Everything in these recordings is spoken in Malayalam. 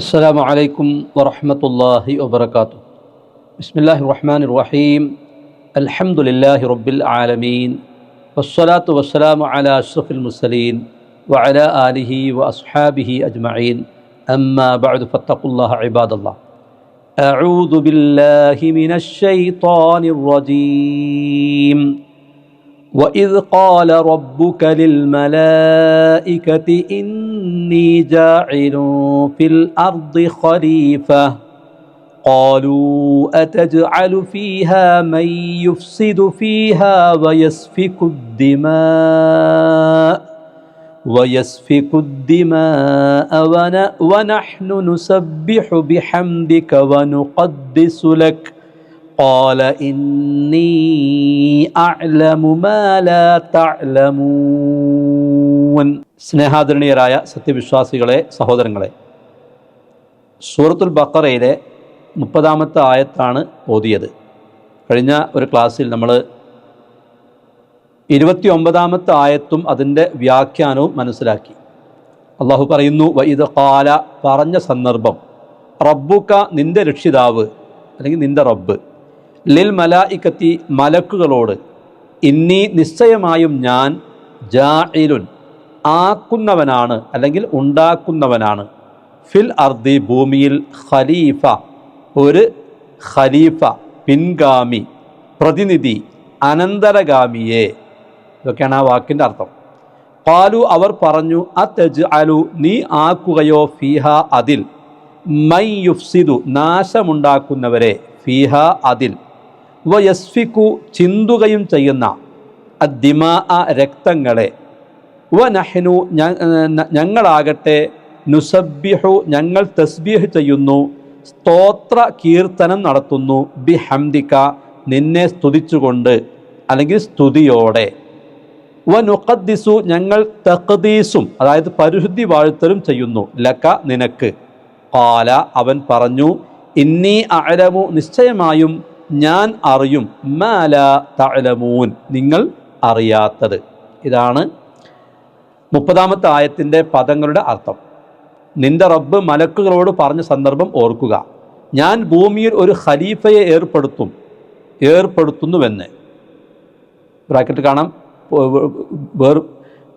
السلام عليكم ورحمة الله وبركاته. بسم الله الرحمن الرحيم. الحمد لله رب العالمين والصلاة والسلام على أشرف المرسلين وعلى آله وأصحابه أجمعين. أما بعد فاتقوا الله عباد الله. أعوذ بالله من الشيطان الرجيم. وإذ قال ربك للملائكة إني جاعل في الأرض خليفة قالوا أتجعل فيها من يفسد فيها ويسفك الدماء ونحن نسبح بحمدك ونقدس لك قال إني أعلم ما لا تعلمون. സ്നേഹാദരണീയരായ സത്യവിശ്വാസികളെ, സഹോദരങ്ങളെ, സൂറത്തുൽ ബഖറയിലെ 30-ാമത്തെ ആയത്താണ് ഓതിയത്. കഴിഞ്ഞ ഒരു ക്ലാസ്സിൽ നമ്മൾ 29-ാമത്തെ ആയത്തും അതിൻ്റെ വ്യാഖ്യാനവും മനസ്സിലാക്കി. അള്ളാഹു പറയുന്നു, വഇദ് ഖാല, പറഞ്ഞ സന്ദർഭം, റബ്ബുക, നിൻ്റെ രക്ഷിതാവ് അല്ലെങ്കിൽ നിൻ്റെ റബ്ബ്, ലിൽ മലായിക്കത്തി, മലക്കുകളോട്, ഇന്നി, നിശ്ചയമായും ഞാൻ, ജാഇലുൻ, ആക്കുന്നവനാണ് അല്ലെങ്കിൽ ഉണ്ടാക്കുന്നവനാണ്, ഫിൽ അർദി, ഭൂമിയിൽ, ഖലീഫ, ഒരു ഖലീഫ, പിൻഗാമി, പ്രതിനിധി, അനന്തരഗാമിയെ. ഇതൊക്കെയാണ് ആ വാക്കിൻ്റെ അർത്ഥം. ഖാലു, അവർ പറഞ്ഞു, അതജ്അലു, നീ ആക്കുകയോ, ഫീഹ, അതിൽ, മൻ യുഫ്സിദു, നാശമുണ്ടാക്കുന്നവരെ, ഫീഹ, അതിൽ, വയസ്ഫിക്കു, ചിന്തുകയും ചെയ്യുന്ന, അദ്ദിമാ, രക്തങ്ങളെ, വനഹ്നു, ഞങ്ങളാകട്ടെ, നുസബ്ബിഹു, ഞങ്ങൾ തസ്ബീഹ് ചെയ്യുന്നു, സ്തോത്ര കീർത്തനം നടത്തുന്നു, ബിഹംദിക, നിന്നെ സ്തുതിച്ചുകൊണ്ട് അല്ലെങ്കിൽ സ്തുതിയോടെ, വനുഖദ്ദിസു, ഞങ്ങൾ തഖ്ദീസും അതായത് പരിശുദ്ധി വാഴ്ത്തലും ചെയ്യുന്നു, ലക, നിനക്ക്. ഖാല, അവൻ പറഞ്ഞു, ഇന്നി അഅലമു, നിശ്ചയമായും ഞാൻ അറിയും, മാ ലാ തഅലമൂൻ, നിങ്ങൾ അറിയാത്തത്. ഇതാണ് 30-ാമത്തെ ആയത്തിൻ്റെ പദങ്ങളുടെ അർത്ഥം. നിന്റെ റബ്ബ് മലക്കുകളോട് പറഞ്ഞ സന്ദർഭം ഓർക്കുക. ഞാൻ ഭൂമിയിൽ ഒരു ഖലീഫയെ ഏർപ്പെടുത്തുന്നുവെന്ന്, ബ്രാക്കറ്റ് കാണാം,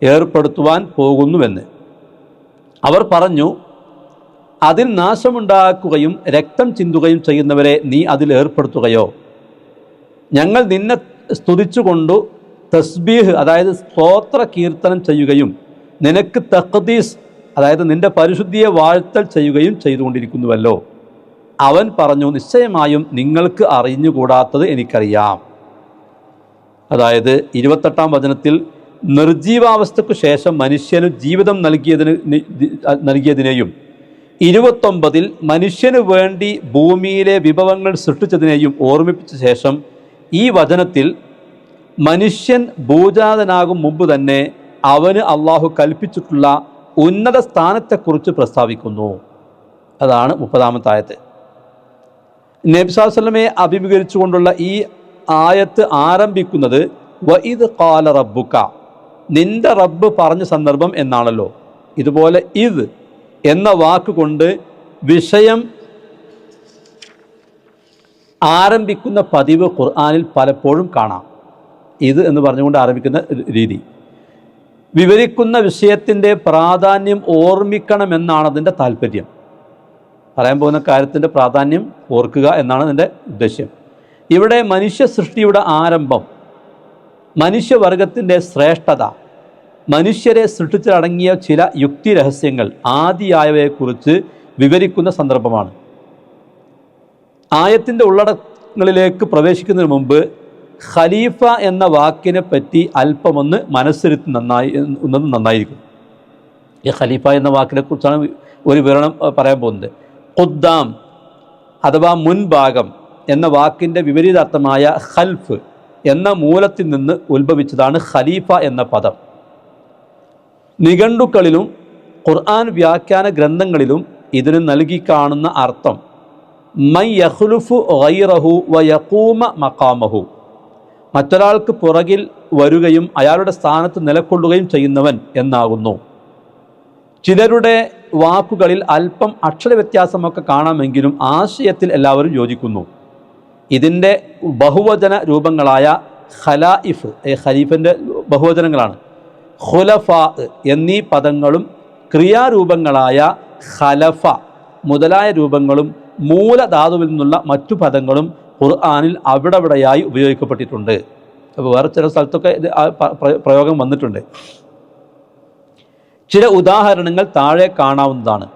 ഏർപ്പെടുത്തുവാൻ പോകുന്നുവെന്ന്. അവർ പറഞ്ഞു, അതിൽ നാശമുണ്ടാക്കുകയും രക്തം ചിന്തുകയും ചെയ്യുന്നവരെ നീ അതിൽ ഏർപ്പെടുത്തുകയോ? ഞങ്ങൾ നിന്നെ സ്തുതിച്ചുകൊണ്ടു തസ്ബീഹ് അതായത് സ്തോത്ര കീർത്തനം ചെയ്യുകയും നിനക്ക് തഖ്ദീസ് അതായത് നിന്റെ പരിശുദ്ധിയെ വാഴ്ത്തൽ ചെയ്യുകയും ചെയ്തുകൊണ്ടിരിക്കുന്നുവല്ലോ. അവൻ പറഞ്ഞു, നിശ്ചയമായും നിങ്ങൾക്ക് അറിഞ്ഞുകൂടാത്തത് എനിക്കറിയാം. അതായത് 28-ാം വചനത്തിൽ നിർജീവാവസ്ഥയ്ക്കു ശേഷം മനുഷ്യന് ജീവിതം നൽകിയതിനെയും 29-ൽ മനുഷ്യന് വേണ്ടി ഭൂമിയിലെ വിഭവങ്ങൾ സൃഷ്ടിച്ചതിനെയും ഓർമ്മിപ്പിച്ച ശേഷം ഈ വചനത്തിൽ മനുഷ്യൻ ഭൂജാതനാകും മുമ്പ് തന്നെ അവന് അള്ളാഹു കൽപ്പിച്ചിട്ടുള്ള ഉന്നത സ്ഥാനത്തെക്കുറിച്ച് പ്രസ്താവിക്കുന്നു. അതാണ് 30-ാമത്തെ ആയത്ത്. നബി സല്ലല്ലാഹു അലൈഹി വസല്ലമയെ അഭിമുഖീകരിച്ചുകൊണ്ടുള്ള ഈ ആയത്ത് ആരംഭിക്കുന്നത് വഇദ് ഖാല റബ്ബുക, നിന്റെ റബ്ബ് പറഞ്ഞ സന്ദർഭം എന്നാണല്ലോ. ഇതുപോലെ ഇത് എന്ന വാക്കുകൊണ്ട് വിഷയം ആരംഭിക്കുന്ന പതിവ് ഖുർആനിൽ പലപ്പോഴും കാണാം. ഇത് എന്ന് പറഞ്ഞുകൊണ്ട് ആരംഭിക്കുന്ന രീതി വിവരിക്കുന്ന വിഷയത്തിൻ്റെ പ്രാധാന്യം ഓർമ്മിക്കണമെന്നാണ് അതിൻ്റെ താല്പര്യം. പറയാൻ പോകുന്ന കാര്യത്തിൻ്റെ പ്രാധാന്യം ഓർക്കുക എന്നാണ് അതിൻ്റെ ഉദ്ദേശ്യം. ഇവിടെ മനുഷ്യ സൃഷ്ടിയുടെ ആരംഭം, മനുഷ്യവർഗത്തിൻ്റെ ശ്രേഷ്ഠത, മനുഷ്യരെ സൃഷ്ടിച്ചടങ്ങിയ ചില യുക്തി രഹസ്യങ്ങൾ ആദിയായവയെക്കുറിച്ച് വിവരിക്കുന്ന സന്ദർഭമാണ്. ആയത്തിൻ്റെ ഉള്ളടക്കങ്ങളിലേക്ക് പ്രവേശിക്കുന്നതിന് മുമ്പ് ഖലീഫ എന്ന വാക്കിനെ പറ്റി അല്പമൊന്ന് മനസ്സിരുത്തി നന്നായിരിക്കും. ഈ ഖലീഫ എന്ന വാക്കിനെ കുറിച്ചാണ് ഒരു വിവരണം പറയാൻ പോകുന്നത്. ഖുദ്ദാം അഥവാ മുൻഭാഗം എന്ന വാക്കിൻ്റെ വിപരീതാർത്ഥമായ ഖൽഫ് എന്ന മൂലത്തിൽ നിന്ന് ഉത്ഭവിച്ചതാണ് ഖലീഫ എന്ന പദം. നിഘണ്ടുക്കളിലും ഖുർആൻ വ്യാഖ്യാന ഗ്രന്ഥങ്ങളിലും ഇതിന് നൽകി കാണുന്ന അർത്ഥം മൻ യഖ്ലുഫു ഗൈറഹു വയഖൂമ മഖാമഹു, മറ്റൊരാൾക്ക് പുറകിൽ വരികയും അയാളുടെ സ്ഥാനത്ത് നിലകൊള്ളുകയും ചെയ്യുന്നവൻ എന്നാകുന്നു. ചിലരുടെ വാക്കുകളിൽ അല്പം അക്ഷരവ്യത്യാസമൊക്കെ കാണാമെങ്കിലും ആശയത്തിൽ എല്ലാവരും യോജിക്കുന്നു. ഇതിൻ്റെ ബഹുവചന രൂപങ്ങളായ ഖലായിഫ്, ഖലീഫിൻ്റെ ബഹുവചനങ്ങളാണ്, ഖുലഫ എന്നീ പദങ്ങളും ക്രിയാരൂപങ്ങളായ ഖലഫ മുതലായ രൂപങ്ങളും മൂലധാതുവിൽ നിന്നുള്ള മറ്റു പദങ്ങളും ഖുർആനിൽ അവിടെവിടെയായി ഉപയോഗിക്കപ്പെട്ടിട്ടുണ്ട്. അപ്പോൾ വേറെ ചില സ്ഥലത്തൊക്കെ ഇത് പ്രയോഗം വന്നിട്ടുണ്ട്. ചില ഉദാഹരണങ്ങൾ താഴെ കാണാവുന്നതാണ്.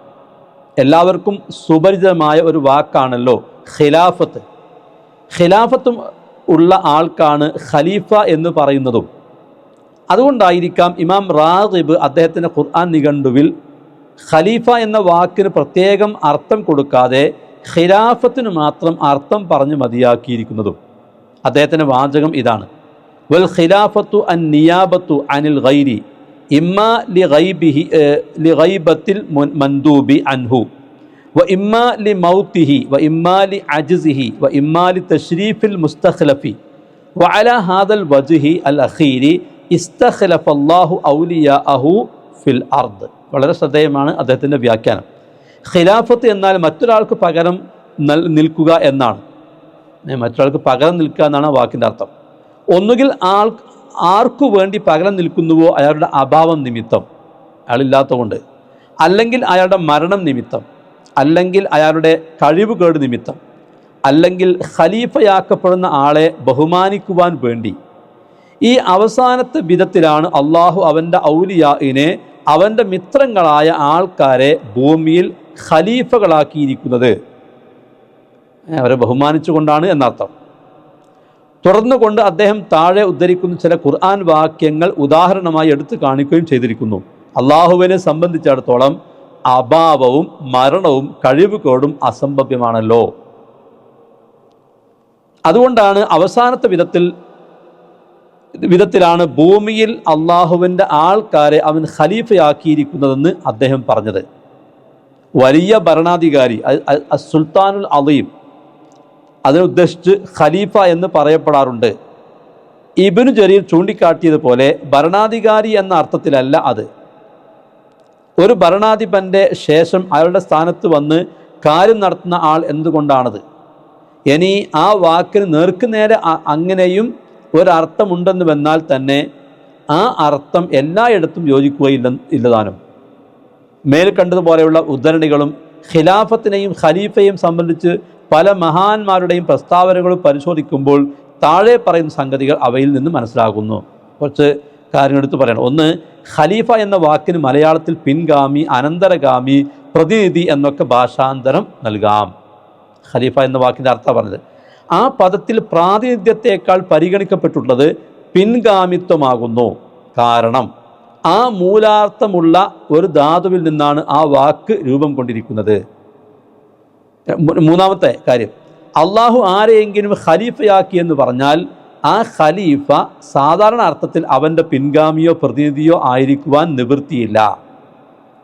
എല്ലാവർക്കും സുപരിചിതമായ ഒരു വാക്കാണല്ലോ ഖിലാഫത്ത്. ഖിലാഫത്തും ഉള്ള ആൾക്കാണ് ഖലീഫ എന്ന് പറയുന്നതും. അതുകൊണ്ടായിരിക്കാം ഇമാം റാഗിബ് അദ്ദേഹത്തിൻ്റെ ഖുർആൻ നിഘണ്ടുവിൽ ഖലീഫ എന്ന വാക്കിന് പ്രത്യേകം അർത്ഥം കൊടുക്കാതെ ഖിലാഫത്തിന് മാത്രം അർത്ഥം പറഞ്ഞ് മതിയാക്കിയിരിക്കുന്നതും. അദ്ദേഹത്തിൻ്റെ വാചകം ഇതാണ്: വൽ ഖിലാഫത്തു അൻ നിയാബത്തു അനിൽ ഗൈരി ഇമ്മാ ലിഗൈബത്തിൽ മൻദൂബി അൻഹു വ ഇമ്മാ ലി മൗതിഹി വ ഇമ്മാ ലി അജ്സിഹി വ ഇമ്മാ ലി തശ്രീഫിൽ മുസ്തഖ്ലഫി വ അലാ ഹാദൽ വജ്ഹി അൽ അഖീരി ഇസ്തഖ്ലഫല്ലാഹു ഔലിയാഅഹു ഫിൽ അർദ്. വളരെ ശ്രദ്ധേയമാണ് അദ്ദേഹത്തിൻ്റെ വ്യാഖ്യാനം. ഖിലാഫത്ത് എന്നാൽ മറ്റൊരാൾക്ക് പകരം നിൽക്കുക എന്നാണ്. മറ്റൊരാൾക്ക് പകരം നിൽക്കുക എന്നാണ് വാക്കിൻ്റെ അർത്ഥം. ഒന്നുകിൽ ആർക്കു വേണ്ടി പകരം നിൽക്കുന്നുവോ അയാളുടെ അഭാവം നിമിത്തം, അയാളില്ലാത്തതുകൊണ്ട്, അല്ലെങ്കിൽ അയാളുടെ മരണം നിമിത്തം, അല്ലെങ്കിൽ അയാളുടെ കഴിവുകേട് നിമിത്തം, അല്ലെങ്കിൽ ഖലീഫയാക്കപ്പെടുന്ന ആളെ ബഹുമാനിക്കുവാൻ വേണ്ടി. ഈ അവസാനത്തെ വിധത്തിലാണ് അള്ളാഹു അവൻ്റെ ഔലിയാഇനെ, അവൻ്റെ മിത്രങ്ങളായ ആൾക്കാരെ ഭൂമിയിൽ ഖലീഫകളാക്കിയിരിക്കുന്നത്. അവരെ ബഹുമാനിച്ചുകൊണ്ടാണ് എന്നർത്ഥം. തുടർന്നുകൊണ്ട് അദ്ദേഹം താഴെ ഉദ്ധരിക്കുന്ന ചില ഖുർആൻ വാക്യങ്ങൾ ഉദാഹരണമായി എടുത്തു കാണിക്കുകയും ചെയ്തിരിക്കുന്നു. അള്ളാഹുവിനെ സംബന്ധിച്ചിടത്തോളം അഭാവവും മരണവും കഴിവുകേടും അസംഭവ്യമാണല്ലോ. അതുകൊണ്ടാണ് അവസാനത്തെ വിധത്തിലാണ് ഭൂമിയിൽ അള്ളാഹുവിൻ്റെ ആൾക്കാരെ അവൻ ഖലീഫയാക്കിയിരിക്കുന്നതെന്ന് അദ്ദേഹം പറഞ്ഞത്. വലിയ ഭരണാധികാരി സുൽത്താനുൽ അലീം, അതിനുദ്ദേശിച്ച് ഖലീഫ എന്ന് പറയപ്പെടാറുണ്ട്. ഇബ്നു ജരീർ ചൂണ്ടിക്കാട്ടിയതുപോലെ ഭരണാധികാരി എന്ന അർത്ഥത്തിലല്ല അത്. ഒരു ഭരണാധിപൻ്റെ ശേഷം അയാളുടെ സ്ഥാനത്ത് വന്ന് കാര്യം നടത്തുന്ന ആൾ എന്തുകൊണ്ടാണത്? ഇനി ആ വാക്കിന് നേർക്കുനേരെ അങ്ങനെയും ഒരർത്ഥമുണ്ടെന്ന് വന്നാൽ തന്നെ ആ അർത്ഥം എല്ലായിടത്തും യോജിക്കുകയില്ലതാനും. മേൽ കണ്ടതുപോലെയുള്ള ഉദ്ധരണികളും ഖിലാഫത്തിനെയും ഖലീഫയെയും സംബന്ധിച്ച് പല മഹാന്മാരുടെയും പ്രസ്താവനകളും പരിശോധിക്കുമ്പോൾ താഴെ പറയുന്ന സംഗതികൾ അവയിൽ നിന്ന് മനസ്സിലാകുന്നു. കുറച്ച് കാര്യങ്ങൾ എടുത്ത് പറയണം. ഒന്ന്, ഖലീഫ എന്ന വാക്കിന് മലയാളത്തിൽ പിൻഗാമി, അനന്തരഗാമി, പ്രതിനിധി എന്നൊക്കെ ഭാഷാന്തരം നൽകാം. ഖലീഫ എന്ന വാക്കിൻ്റെ അർത്ഥം പറഞ്ഞത്. ആ പദത്തിൽ പ്രാതിനിധ്യത്തേക്കാൾ പരിഗണിക്കപ്പെട്ടുള്ളത് പിൻഗാമിത്വമാകുന്നു. കാരണം ആ മൂലാർത്ഥമുള്ള ഒരു ധാതുവിൽ നിന്നാണ് ആ വാക്ക് രൂപം കൊണ്ടിരിക്കുന്നത്. മൂന്നാമത്തെ കാര്യം, അള്ളാഹു ആരെയെങ്കിലും ഖലീഫയാക്കി എന്ന് പറഞ്ഞാൽ ആ ഖലീഫ സാധാരണ അർത്ഥത്തിൽ അവൻ്റെ പിൻഗാമിയോ പ്രതിനിധിയോ ആയിരിക്കുവാൻ നിവൃത്തിയില്ല.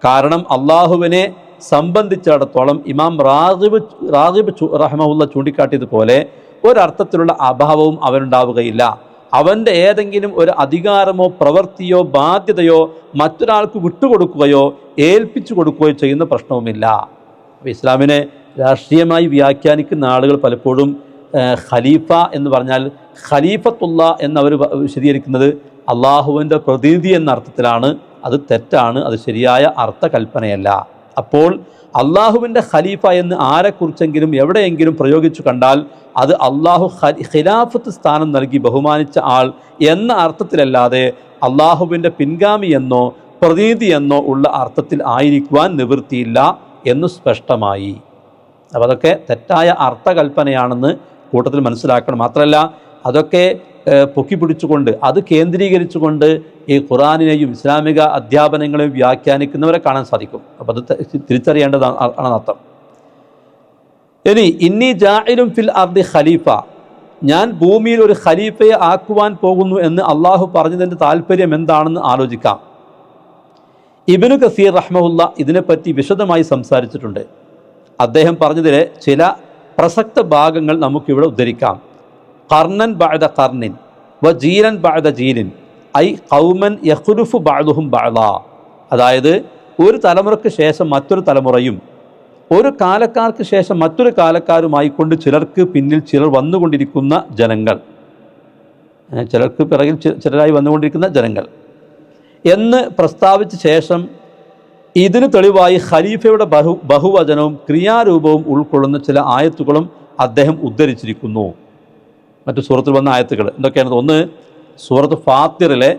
കാരണം അള്ളാഹുവിനെ സംബന്ധിച്ചിടത്തോളം ഇമാം റാഗിബ് റഹ്മഹുല്ല ചൂണ്ടിക്കാട്ടിയതുപോലെ ഒരർത്ഥത്തിലുള്ള അഭാവവും അവനുണ്ടാവുകയില്ല. അവൻ്റെ ഏതെങ്കിലും ഒരു അധികാരമോ പ്രവൃത്തിയോ ബാധ്യതയോ മറ്റൊരാൾക്ക് വിട്ടുകൊടുക്കുകയോ ഏൽപ്പിച്ചു കൊടുക്കുകയോ ചെയ്യുന്ന പ്രശ്നവുമില്ല. അപ്പോൾ ഇസ്ലാമിനെ രാഷ്ട്രീയമായി വ്യാഖ്യാനിക്കുന്ന ആളുകൾ പലപ്പോഴും ഖലീഫ എന്ന് പറഞ്ഞാൽ ഖലീഫത്തുള്ള എന്നവർ വിശദീകരിക്കുന്നത് അള്ളാഹുവിൻ്റെ പ്രതിനിധി എന്ന അർത്ഥത്തിലാണ്. അത് തെറ്റാണ്, അത് ശരിയായ അർത്ഥകൽപ്പനയല്ല. അപ്പോൾ അള്ളാഹുവിൻ്റെ ഖലീഫ എന്ന് ആരെക്കുറിച്ചെങ്കിലും എവിടെയെങ്കിലും പ്രയോഗിച്ചു കണ്ടാൽ അത് അള്ളാഹു ഖിലാഫത്ത് സ്ഥാനം നൽകി ബഹുമാനിച്ച ആൾ എന്ന അർത്ഥത്തിലല്ലാതെ അള്ളാഹുവിൻ്റെ പിൻഗാമി എന്നോ പ്രതിനിധി എന്നോ ഉള്ള അർത്ഥത്തിൽ ആയിരിക്കുവാൻ നിവൃത്തിയില്ല എന്ന് സ്പഷ്ടമായി. അപ്പോൾ അതൊക്കെ തെറ്റായ അർത്ഥകൽപ്പനയാണെന്ന് കൂട്ടത്തിൽ മനസ്സിലാക്കണം. മാത്രമല്ല അതൊക്കെ പൊക്കി പിടിച്ചുകൊണ്ട് അത് കേന്ദ്രീകരിച്ചുകൊണ്ട് ഈ ഖുർആനിനെയും ഇസ്ലാമിക അധ്യാപനങ്ങളെയും വ്യാഖ്യാനിക്കുന്നവരെ കാണാൻ സാധിക്കും. അപ്പോൾ അത് തിരിച്ചറിയേണ്ടതാണ് അർത്ഥം. ഇനി ഇന്നി ജാഇലും ഫിൽ അർദി ഖലീഫ, ഞാൻ ഭൂമിയിൽ ഒരു ഖലീഫയെ ആക്കുവാൻ പോകുന്നു എന്ന് അള്ളാഹു പറഞ്ഞതിൻ്റെ താല്പര്യം എന്താണെന്ന് ആലോചിക്കാം. ഇബ്നു കസീർ റഹ്മഹുല്ല ഇതിനെപ്പറ്റി വിശദമായി സംസാരിച്ചിട്ടുണ്ട്. അദ്ദേഹം പറഞ്ഞതിലെ ചില പ്രസക്ത ഭാഗങ്ങൾ നമുക്കിവിടെ ഉദ്ധരിക്കാം. ഖർനൻ ബഅദ ഖർനിൻ വ ജീലൻ ബഅദ ജീലിൻ ഐ ഖൗമൻ യഖ്ലുഫു ബഅദുഹും ബഅദാ. അതായത് ഒരു തലമുറയ്ക്ക് ശേഷം മറ്റൊരു തലമുറയും ഒരു കാലക്കാർക്ക് ശേഷം മറ്റൊരു കാലക്കാരുമായിക്കൊണ്ട് ചിലർക്ക് പിന്നിൽ ചിലർ വന്നുകൊണ്ടിരിക്കുന്ന ജനങ്ങൾ, ചിലർക്ക് പിറകിൽ ചിലരായി വന്നുകൊണ്ടിരിക്കുന്ന ജനങ്ങൾ എന്ന് പ്രസ്താവിച്ച ശേഷം ഇതിന് തെളിവായി ഖലീഫയുടെ ബഹുവചനവും ക്രിയാരൂപവും ഉൾക്കൊള്ളുന്ന ചില ആയത്തുകളും അദ്ദേഹം ഉദ്ധരിച്ചിരിക്കുന്നു. മറ്റു സൂറത്തിൽ വന്ന ആയത്തുകൾ എന്തൊക്കെയാണ്? ഒന്ന്, സൂറത്ത് ഫാത്തിറിലെ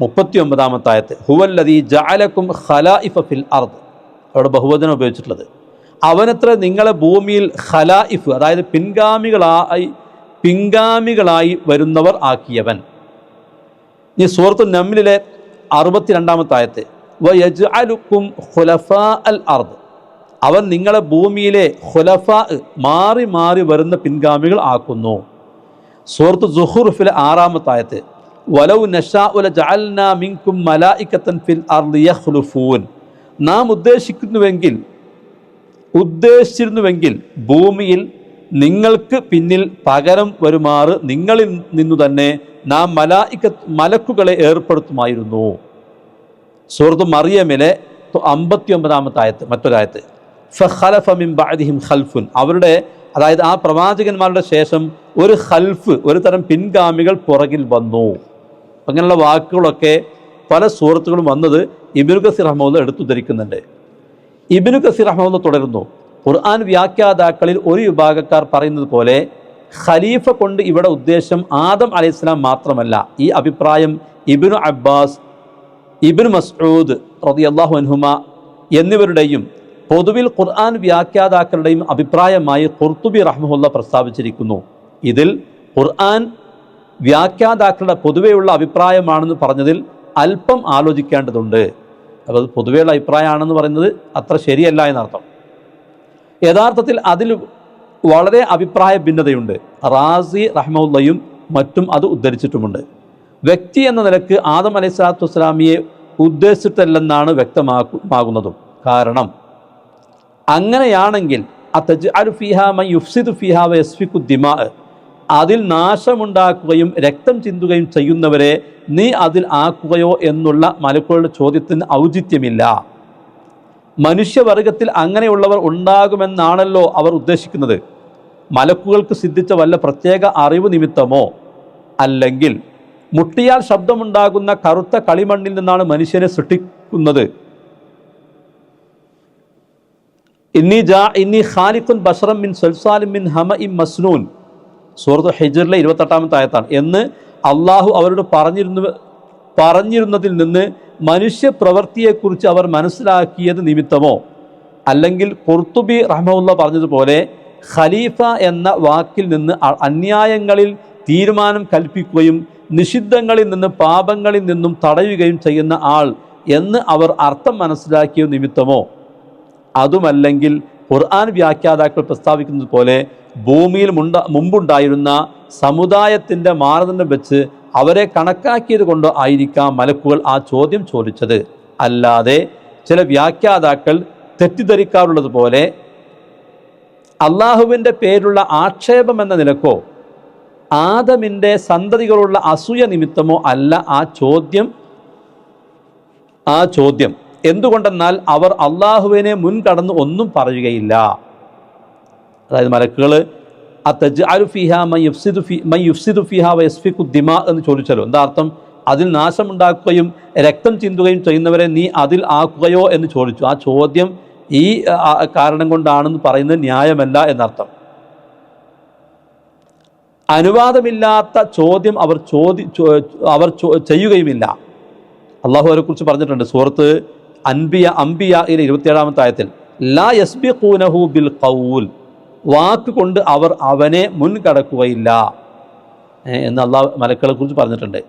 39-ാമത്തെ ആയത്ത്, ഹുവല്ലദീ ജഅലക്കും ഖലായിഫ ഫിൽ അർദ്. അവിടെ ബഹുവചനം ഉപയോഗിച്ചിട്ടുള്ളത്. അവനത്ര നിങ്ങളെ ഭൂമിയിൽ ഖലായിഫ്, അതായത് പിൻഗാമികളായി വരുന്നവർ ആക്കിയവൻ. ഈ സൂറത്ത് നംലിലെ 62-ാമത്തെ ആയത്ത്, വയജ്അലുക്കും ഖുലഫാ അൽ അർദ്. അവൻ നിങ്ങളെ ഭൂമിയിലെ ഖുലഫാ, മാറി മാറി വരുന്ന പിൻഗാമികൾ ആക്കുന്നു. സൂറത്ത് സുഖ്റുഫിലെ 6-ാമത്തെ ആയത്ത്, വലൗ നശാഉ ലജഅൽനാ മിൻകും മലായികതൻ ഫിൽ അർദി യഖ്ലുഫൂൻ. നാം ഉദ്ദേശിച്ചിരുന്നുവെങ്കിൽ ഭൂമിയിൽ നിങ്ങൾക്ക് പിന്നിൽ പകരം വരുമാറ് നിങ്ങളിൽ നിന്നു തന്നെ നാം മലക്കുകളെ ഏർപ്പെടുത്തുമായിരുന്നു. സൂറത്ത് മറിയമിലെ 59-ാമത്തെ ആയത്ത്, മറ്റൊരായത്ത്, ഫഖലഫ മിൻ ബഅദിഹിം ഖൽഫുൻ. അവരുടെ, അതായത് ആ പ്രവാചകന്മാരുടെ ശേഷം ഒരു ഖൽഫ്, ഒരു തരം പിൻഗാമികൾ പുറകിൽ വന്നു. അങ്ങനെയുള്ള വാക്കുകളൊക്കെ പല സൂറത്തുകളും വന്നത് ഇബ്നു കസീർ റഹ്മത്തുള്ളാഹി എടുത്തുദ്ധരിക്കുന്നുണ്ട്. ഇബ്നു കസീർ റഹ്മത്തുള്ളാഹി തുടരുന്നു, ഖുർആൻ വ്യാഖ്യാതാക്കളിൽ ഒരു വിഭാഗക്കാർ പറയുന്നത് പോലെ ഖലീഫ കൊണ്ട് ഇവിടെ ഉദ്ദേശം ആദം അലൈഹിസ്സലാം മാത്രമല്ല. ഈ അഭിപ്രായം ഇബ്നു അബ്ബാസ്, ഇബ്നു മസ്ഊദ് റളിയല്ലാഹു അൻഹുമ എന്നിവരുടെയും പൊതുവിൽ ഖുർആൻ വ്യാഖ്യാതാക്കളുടെയും അഭിപ്രായമായി ഖുർത്തുബി റഹ്മഹുല്ലാഹ് പ്രസ്താവിച്ചിരിക്കുന്നു. ഇതിൽ ഖുർആൻ വ്യാഖ്യാതാക്കളുടെ പൊതുവെയുള്ള അഭിപ്രായമാണെന്ന് പറഞ്ഞതിൽ അല്പം ആലോചിക്കേണ്ടതുണ്ട്. അപ്പോൾ അത് പൊതുവെയുള്ള അഭിപ്രായമാണെന്ന് പറയുന്നത് അത്ര ശരിയല്ല എന്നർത്ഥം. യഥാർത്ഥത്തിൽ അതിൽ വളരെ അഭിപ്രായ ഭിന്നതയുണ്ട്. റാസി റഹ്മത്തുള്ളാഹിയും മറ്റും അത് ഉദ്ധരിച്ചിട്ടുമുണ്ട്. വ്യക്തി എന്ന നിലക്ക് ആദം അലൈഹി സ്വലാത്തു വസ്സലാമിയെ ഉദ്ദേശിച്ചിട്ടല്ലെന്നാണ് വ്യക്തമാകുന്നതും. കാരണം അങ്ങനെയാണെങ്കിൽ അതജ്അലു ഫീഹാ മൻ യുഫ്സിദു ഫീഹാ വയസ്ഫിക്കു ദിമാ, അതിൽ നാശമുണ്ടാക്കുകയും രക്തം ചിന്തുകയും ചെയ്യുന്നവരെ നീ അതിൽ ആക്കുകയോ എന്നുള്ള മലക്കുകളുടെ ചോദ്യത്തിന് ഔചിത്യമില്ല. മനുഷ്യവർഗത്തിൽ അങ്ങനെയുള്ളവർ ഉണ്ടാകുമെന്നാണല്ലോ അവർ ഉദ്ദേശിക്കുന്നത്. മലക്കുകൾക്ക് സിദ്ധിച്ച വല്ല പ്രത്യേക അറിവ് നിമിത്തമോ അല്ലെങ്കിൽ മുട്ടിയാൽ ശബ്ദമുണ്ടാകുന്ന കറുത്ത കളിമണ്ണിൽ നിന്നാണ് മനുഷ്യനെ സൃഷ്ടിക്കുന്നത്. ഇന്നി ഖാലിഖുൻ ബശറൻ മിൻ സൽസാലിൻ മിൻ ഹമഇൻ മസ്നൂൻ, സൂറത്ത് ഹിജ്റിലെ 28-ാമത്തെ ആയത്താണ് എന്ന് അള്ളാഹു അവരോട് പറഞ്ഞിരുന്നതിൽ നിന്ന് മനുഷ്യ പ്രവൃത്തിയെക്കുറിച്ച് അവർ മനസ്സിലാക്കിയത് നിമിത്തമോ, അല്ലെങ്കിൽ ഖുർത്തുബി റഹ്മത്തുള്ളാഹി പറഞ്ഞതുപോലെ ഖലീഫ എന്ന വാക്കിൽ നിന്ന് അന്യായങ്ങളിൽ തീരുമാനം കൽപ്പിക്കുകയും നിഷിദ്ധങ്ങളിൽ നിന്ന് പാപങ്ങളിൽ നിന്നും തടയുകയും ചെയ്യുന്ന ആൾ എന്ന് അവർ അർത്ഥം മനസ്സിലാക്കിയ നിമിത്തമോ, അതുമല്ലെങ്കിൽ ഖുർആൻ വ്യാഖ്യാതാക്കൾ പ്രസ്താവിക്കുന്നത് പോലെ ഭൂമിയിൽ മുമ്പുണ്ടായിരുന്ന സമുദായത്തിൻ്റെ മാനദണ്ഡം വെച്ച് അവരെ കണക്കാക്കിയത് കൊണ്ടോ ആയിരിക്കാം മലക്കുകൾ ആ ചോദ്യം ചോദിച്ചത്. അല്ലാതെ ചില വ്യാഖ്യാതാക്കൾ തെറ്റിദ്ധരിക്കാറുള്ളത് പോലെ അള്ളാഹുവിൻ്റെ പേരുള്ള ആക്ഷേപം എന്ന നിലക്കോ ആദമിൻ്റെ സന്തതികളുള്ള അസൂയ നിമിത്തമോ അല്ല ആ ചോദ്യം. എന്തുകൊണ്ടെന്നാൽ അവർ അള്ളാഹുവിനെ മുൻകടന്ന് ഒന്നും പറയുകയില്ല. അതായത് മലക്കുകൾ അതജ്അലു ഫീഹാ മൻ യുഫ്സിദു ഫീഹാ വയസ്ഫിക്കു ദിമാ എന്ന് ചോദിച്ചല്ലോ. എന്താ അർത്ഥം? അതിൽ നാശമുണ്ടാക്കുകയും രക്തം ചിന്തുകയും ചെയ്യുന്നവരെ നീ അതിൽ ആക്കുകയോ എന്ന് ചോദിച്ചു. ആ ചോദ്യം ഈ കാരണം കൊണ്ടാണെന്ന് പറയുന്നത് ന്യായമല്ല എന്നർത്ഥം. അനുവാദമില്ലാത്ത ചോദ്യം അവർ ചെയ്യുകയുമില്ല. അള്ളാഹു അവരെക്കുറിച്ച് പറഞ്ഞിട്ടുണ്ട്. സൂറത്ത് അംബിയായിലെ 27-ാമത്തെ ആയത്തിൽ, ലാ യസ്ബിഖൂനഹു ബിൽ ഖൗൽ, വാക്ക് കൊണ്ട് അവർ അവനെ മുൻകടക്കുകയില്ല എന്ന് അള്ളാഹു മലക്കുകളെ കുറിച്ച് പറഞ്ഞിട്ടുണ്ട്.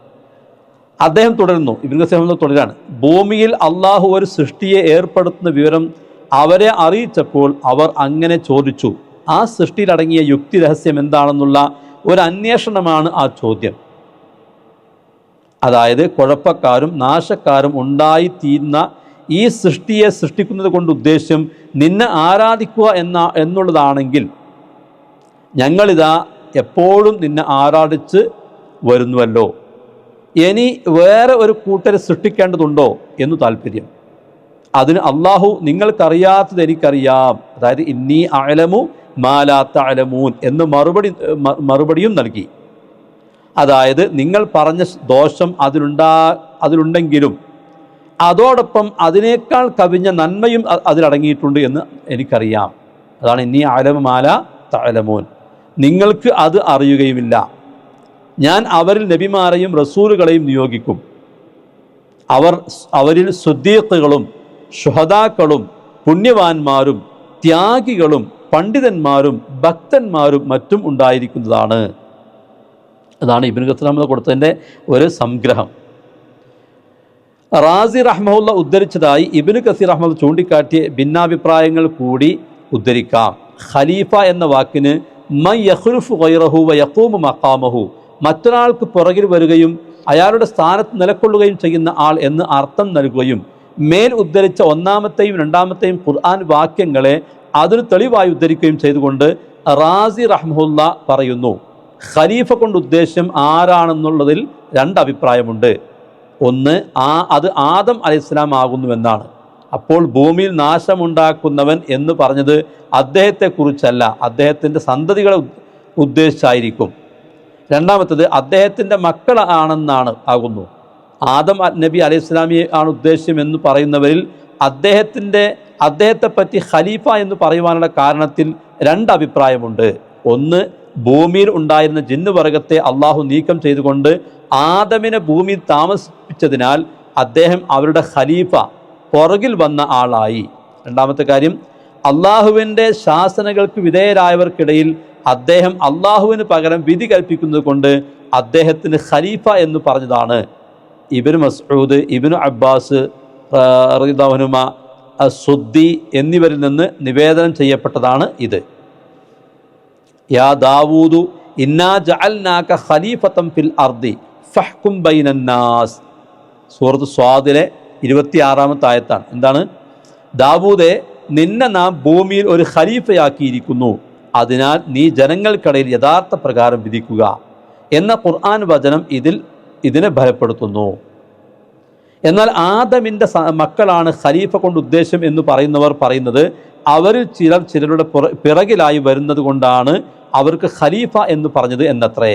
അദ്ദേഹം തുടരുന്നു, ഇബ്നു കസീർ തുടരാണ്, ഭൂമിയിൽ അള്ളാഹു ഒരു സൃഷ്ടിയെ ഏർപ്പെടുത്തുന്ന വിവരം അവരെ അറിയിച്ചപ്പോൾ അവർ അങ്ങനെ ചോദിച്ചു. ആ സൃഷ്ടിയിലടങ്ങിയ യുക്തി രഹസ്യം എന്താണെന്നുള്ള ഒരു അന്വേഷണമാണ് ആ ചോദ്യം. അതായത് കുഴപ്പക്കാരും നാശക്കാരും ഉണ്ടായിത്തീരുന്ന ഈ സൃഷ്ടിയെ സൃഷ്ടിക്കുന്നത് കൊണ്ട് ഉദ്ദേശ്യം നിന്നെ ആരാധിക്കുക എന്നുള്ളതാണെങ്കിൽ ഞങ്ങളിതാ എപ്പോഴും നിന്നെ ആരാധിച്ച് വരുന്നുവല്ലോ, ഇനി വേറെ ഒരു കൂട്ടരെ സൃഷ്ടിക്കേണ്ടതുണ്ടോ എന്ന് താല്പര്യം. അതിന് അള്ളാഹു നിങ്ങൾക്കറിയാത്തത് എനിക്കറിയാം, അതായത് ഇന്നി അഅലമു മാ ലാ തഅലമൂൻ എന്ന് മറുപടിയും നൽകി. അതായത് നിങ്ങൾ പറഞ്ഞ ദോഷം അതിലുണ്ടെങ്കിലും അതോടൊപ്പം അതിനേക്കാൾ കവിഞ്ഞ നന്മയും അതിലടങ്ങിയിട്ടുണ്ട് എന്ന് എനിക്കറിയാം. അതാണ് ഇന്നി അഅലമു മാ ലാ തഅലമൂൻ. നിങ്ങൾക്ക് അത് അറിയുകയുമില്ല. ഞാൻ അവരിൽ നബിമാരെയും റസൂലുകളെയും നിയോഗിക്കും. അവരിൽ സുദ്ദീഖുകളും ശുഹദാക്കളും പുണ്യവാന്മാരും ത്യാഗികളും പണ്ഡിതന്മാരും ഭക്തന്മാരും മറ്റും ഉണ്ടായിരിക്കുന്നതാണ്. അതാണ് ഇബ്നു കസീർ റഹ്മത്തുള്ളാഹി കൊടുത്തതിൻ്റെ ഒരു സംഗ്രഹം. റാസി റഹ്മഹുല്ല ഉദ്ധരിച്ചതായി ഇബ്നു കസീർ റഹ്മത്തുള്ളാഹി ചൂണ്ടിക്കാട്ടിയ ഭിന്നാഭിപ്രായങ്ങൾ കൂടി ഉദ്ധരിക്കാം. ഖലീഫ എന്ന വാക്കിന് മൻ യഖ്ലുഫു ഗൈറഹു വ യഖൂമു മഖാമഹു, മറ്റൊരാൾക്ക് പുറകിൽ വരികയും അയാളുടെ സ്ഥാനത്ത് നിലകൊള്ളുകയും ചെയ്യുന്ന ആൾ എന്ന് അർത്ഥം നൽകുകയും മേൽ ഉദ്ധരിച്ച ഒന്നാമത്തെയും രണ്ടാമത്തെയും ഖുർആൻ വാക്യങ്ങളെ അതിന് തെളിവായി ഉദ്ധരിക്കുകയും ചെയ്തുകൊണ്ട് റാസി റഹ്മഹുല്ല പറയുന്നു, ഖലീഫ കൊണ്ട് ഉദ്ദേശ്യം ആരാണെന്നുള്ളതിൽ രണ്ട് അഭിപ്രായമുണ്ട്. ഒന്ന്, അത് ആദം അലൈഹിസ്സലാം ആകുന്നുവെന്നാണ്. അപ്പോൾ ഭൂമിയിൽ നാശമുണ്ടാക്കുന്നവൻ എന്ന് പറഞ്ഞത് അദ്ദേഹത്തെക്കുറിച്ചല്ല, അദ്ദേഹത്തിൻ്റെ സന്തതികളെ ഉദ്ദേശിച്ചായിരിക്കും. രണ്ടാമത്തത് അദ്ദേഹത്തിൻ്റെ മക്കൾ ആകുന്നു. ആദം നബി അലൈഹി സ്വലാമിയെ ആണ് ഉദ്ദേശ്യം എന്ന് പറയുന്നവരിൽ അദ്ദേഹത്തെപ്പറ്റി ഖലീഫ എന്ന് പറയുവാനുള്ള കാരണത്തിൽ രണ്ട് അഭിപ്രായമുണ്ട്. ഒന്ന്, ഭൂമിയിൽ ഉണ്ടായിരുന്ന ജിന്ന് വർഗത്തെ അള്ളാഹു നീക്കം ചെയ്തുകൊണ്ട് ആദമിനെ ഭൂമിയിൽ താമസിപ്പിച്ചതിനാൽ അദ്ദേഹം അവരുടെ ഖലീഫ, പുറകിൽ വന്ന ആളായി. രണ്ടാമത്തെ കാര്യം, അള്ളാഹുവിൻ്റെ ശാസനകൾക്ക് വിധേയരായവർക്കിടയിൽ അദ്ദേഹം അള്ളാഹുവിന് പകരം വിധി കൽപ്പിക്കുന്നത് കൊണ്ട് അദ്ദേഹത്തിന് ഖലീഫ എന്ന് പറഞ്ഞതാണ്. ഇബ്നു മസ്ഊദ്, ഇബ്നു അബ്ബാസ് റളിയല്ലാഹു അൻഹുമ, സുദ്ദി എന്നിവരിൽ നിന്ന് നിവേദനം ചെയ്യപ്പെട്ടതാണ് ഇത്. യാ ദാവൂദു ഇന്നാ ജഅൽനാക ഖലീഫതൻ ഫിൽ അർദി ഫഹ്കും ബൈനന്നാസ്. സൂറത്ത് സ്വാദിലെ 26-ാമത്തെ ആയത്താണ്. എന്താണ്? ദാവൂദെ, നിന്നെ നാം ഭൂമിയിൽ ഒരു ഖലീഫയാക്കിയിരിക്കുന്നു, അതിനാൽ നീ ജനങ്ങൾക്കിടയിൽ യഥാർത്ഥ പ്രകാരം വിധിക്കുക എന്ന ഖുർആൻ വചനം ഇതിനെ ഫലപ്പെടുത്തുന്നു. എന്നാൽ ആദമിൻ്റെ മക്കളാണ് ഖലീഫ കൊണ്ട് ഉദ്ദേശം എന്ന് പറയുന്നവർ പറയുന്നത് അവരിൽ ചിലരുടെ പിറകിലായി വരുന്നത് കൊണ്ടാണ് അവർക്ക് ഖലീഫ എന്ന് പറഞ്ഞത് എന്നത്രേ.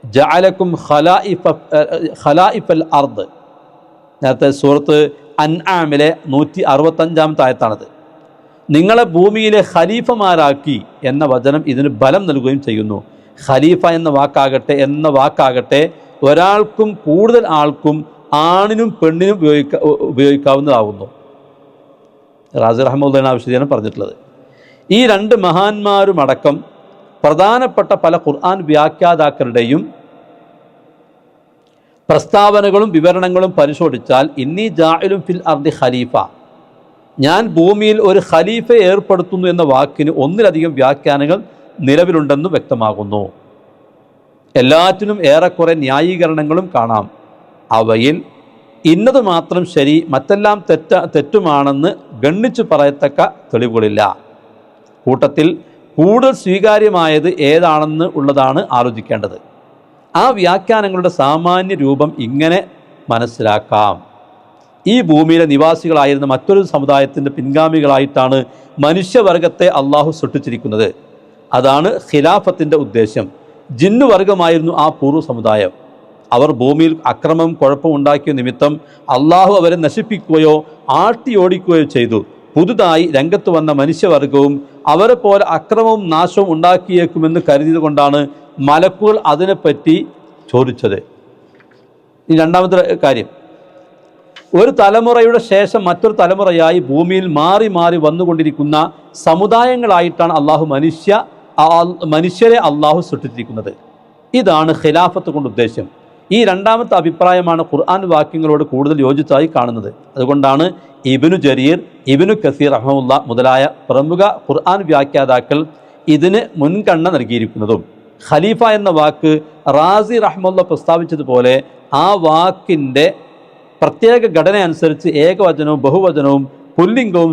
ജഅലക്കും ഖലായിഫൽ അർദ്, നേരത്തെ സൂറത്ത് അൻആമിലെ 165-ാമത്തെ ആയത്താണത്. നിങ്ങളെ ഭൂമിയിലെ ഖലീഫമാരാക്കി എന്ന വചനം ഇതിന് ബലം നൽകുകയും ചെയ്യുന്നു. ഖലീഫ എന്ന വാക്കാകട്ടെ ഒരാൾക്കും കൂടുതൽ ആൾക്കും ആണിനും പെണ്ണിനും ഉപയോഗിക്കാവുന്നതാകുന്നു. റാസി റഹ്മത്തുള്ളാഹി വിശദീകരണം പറഞ്ഞിട്ടുള്ളത്. ഈ രണ്ട് മഹാന്മാരുമടക്കം പ്രധാനപ്പെട്ട പല ഖുർആൻ വ്യാഖ്യാതാക്കളുടെയും പ്രസ്താവനകളും വിവരണങ്ങളും പരിശോധിച്ചാൽ ഇന്നി ജാഇലുൻ ഫിൽ അർദി ഖലീഫ, ഞാൻ ഭൂമിയിൽ ഒരു ഖലീഫയെ ഏർപ്പെടുത്തുന്നു എന്ന വാക്കിന് ഒന്നിലധികം വ്യാഖ്യാനങ്ങൾ നിലവിലുണ്ടെന്ന് വ്യക്തമാകുന്നു. എല്ലാറ്റിനും ഏറെക്കുറെ ന്യായീകരണങ്ങളും കാണാം. അവയിൽ ഇന്നത് മാത്രം ശരി, മറ്റെല്ലാം തെറ്റുമാണെന്ന് ഗണ്ണിച്ചു പറയത്തക്ക തെളിവുകളില്ല. കൂട്ടത്തിൽ കൂടുതൽ സ്വീകാര്യമായത് ഏതാണെന്ന് ഉള്ളതാണ് ആലോചിക്കേണ്ടത്. ആ വ്യാഖ്യാനങ്ങളുടെ സാമാന്യ രൂപം ഇങ്ങനെ മനസ്സിലാക്കാം. ഈ ഭൂമിയിലെ നിവാസികളായിരുന്ന മറ്റൊരു സമുദായത്തിൻ്റെ പിൻഗാമികളായിട്ടാണ് മനുഷ്യവർഗത്തെ അള്ളാഹു സൃഷ്ടിച്ചിരിക്കുന്നത്. അതാണ് ഖിലാഫത്തിൻ്റെ ഉദ്ദേശം. ജിന്നുവർഗമായിരുന്നു ആ പൂർവ്വ സമുദായം. അവർ ഭൂമിയിൽ അക്രമം കുഴപ്പമുണ്ടാക്കിയ നിമിത്തം അള്ളാഹു അവരെ നശിപ്പിക്കുകയോ ആട്ടിയോടിക്കുകയോ ചെയ്തു. പുതുതായി രംഗത്ത് വന്ന മനുഷ്യവർഗവും അവരെ പോലെ അക്രമവും നാശവും ഉണ്ടാക്കിയേക്കുമെന്ന് കരുതിയത് കൊണ്ടാണ് മലക്കുകൾ അതിനെപ്പറ്റി ചോദിച്ചത്. ഈ രണ്ടാമത്തെ കാര്യം, ഒരു തലമുറയുടെ ശേഷം മറ്റൊരു തലമുറയായി ഭൂമിയിൽ മാറി മാറി വന്നുകൊണ്ടിരിക്കുന്ന സമുദായങ്ങളായിട്ടാണ് മനുഷ്യരെ അള്ളാഹു സൃഷ്ടിച്ചിരിക്കുന്നത്. ഇതാണ് ഖിലാഫത്ത് കൊണ്ട് ഉദ്ദേശം. ഈ രണ്ടാമത്തെ അഭിപ്രായമാണ് ഖുർആൻ വാക്യങ്ങളോട് കൂടുതൽ യോജിച്ചായി കാണുന്നത്. അതുകൊണ്ടാണ് ഇബ്നു ജരീർ, ഇബ്നു കസീർ റഹ്മത്തുള്ളാഹി മുതലായ പ്രമുഖ ഖുർആൻ വ്യാഖ്യാതാക്കൾ ഇതിന് മുൻഗണന നൽകിയിരിക്കുന്നതും. ഖലീഫ എന്ന വാക്ക് റാസി റഹ്മത്തുള്ളാഹി പ്രസ്താവിച്ചതുപോലെ ആ വാക്കിൻ്റെ പ്രത്യേക ഘടന അനുസരിച്ച് ഏകവചനവും ബഹുവചനവും പുല്ലിംഗവും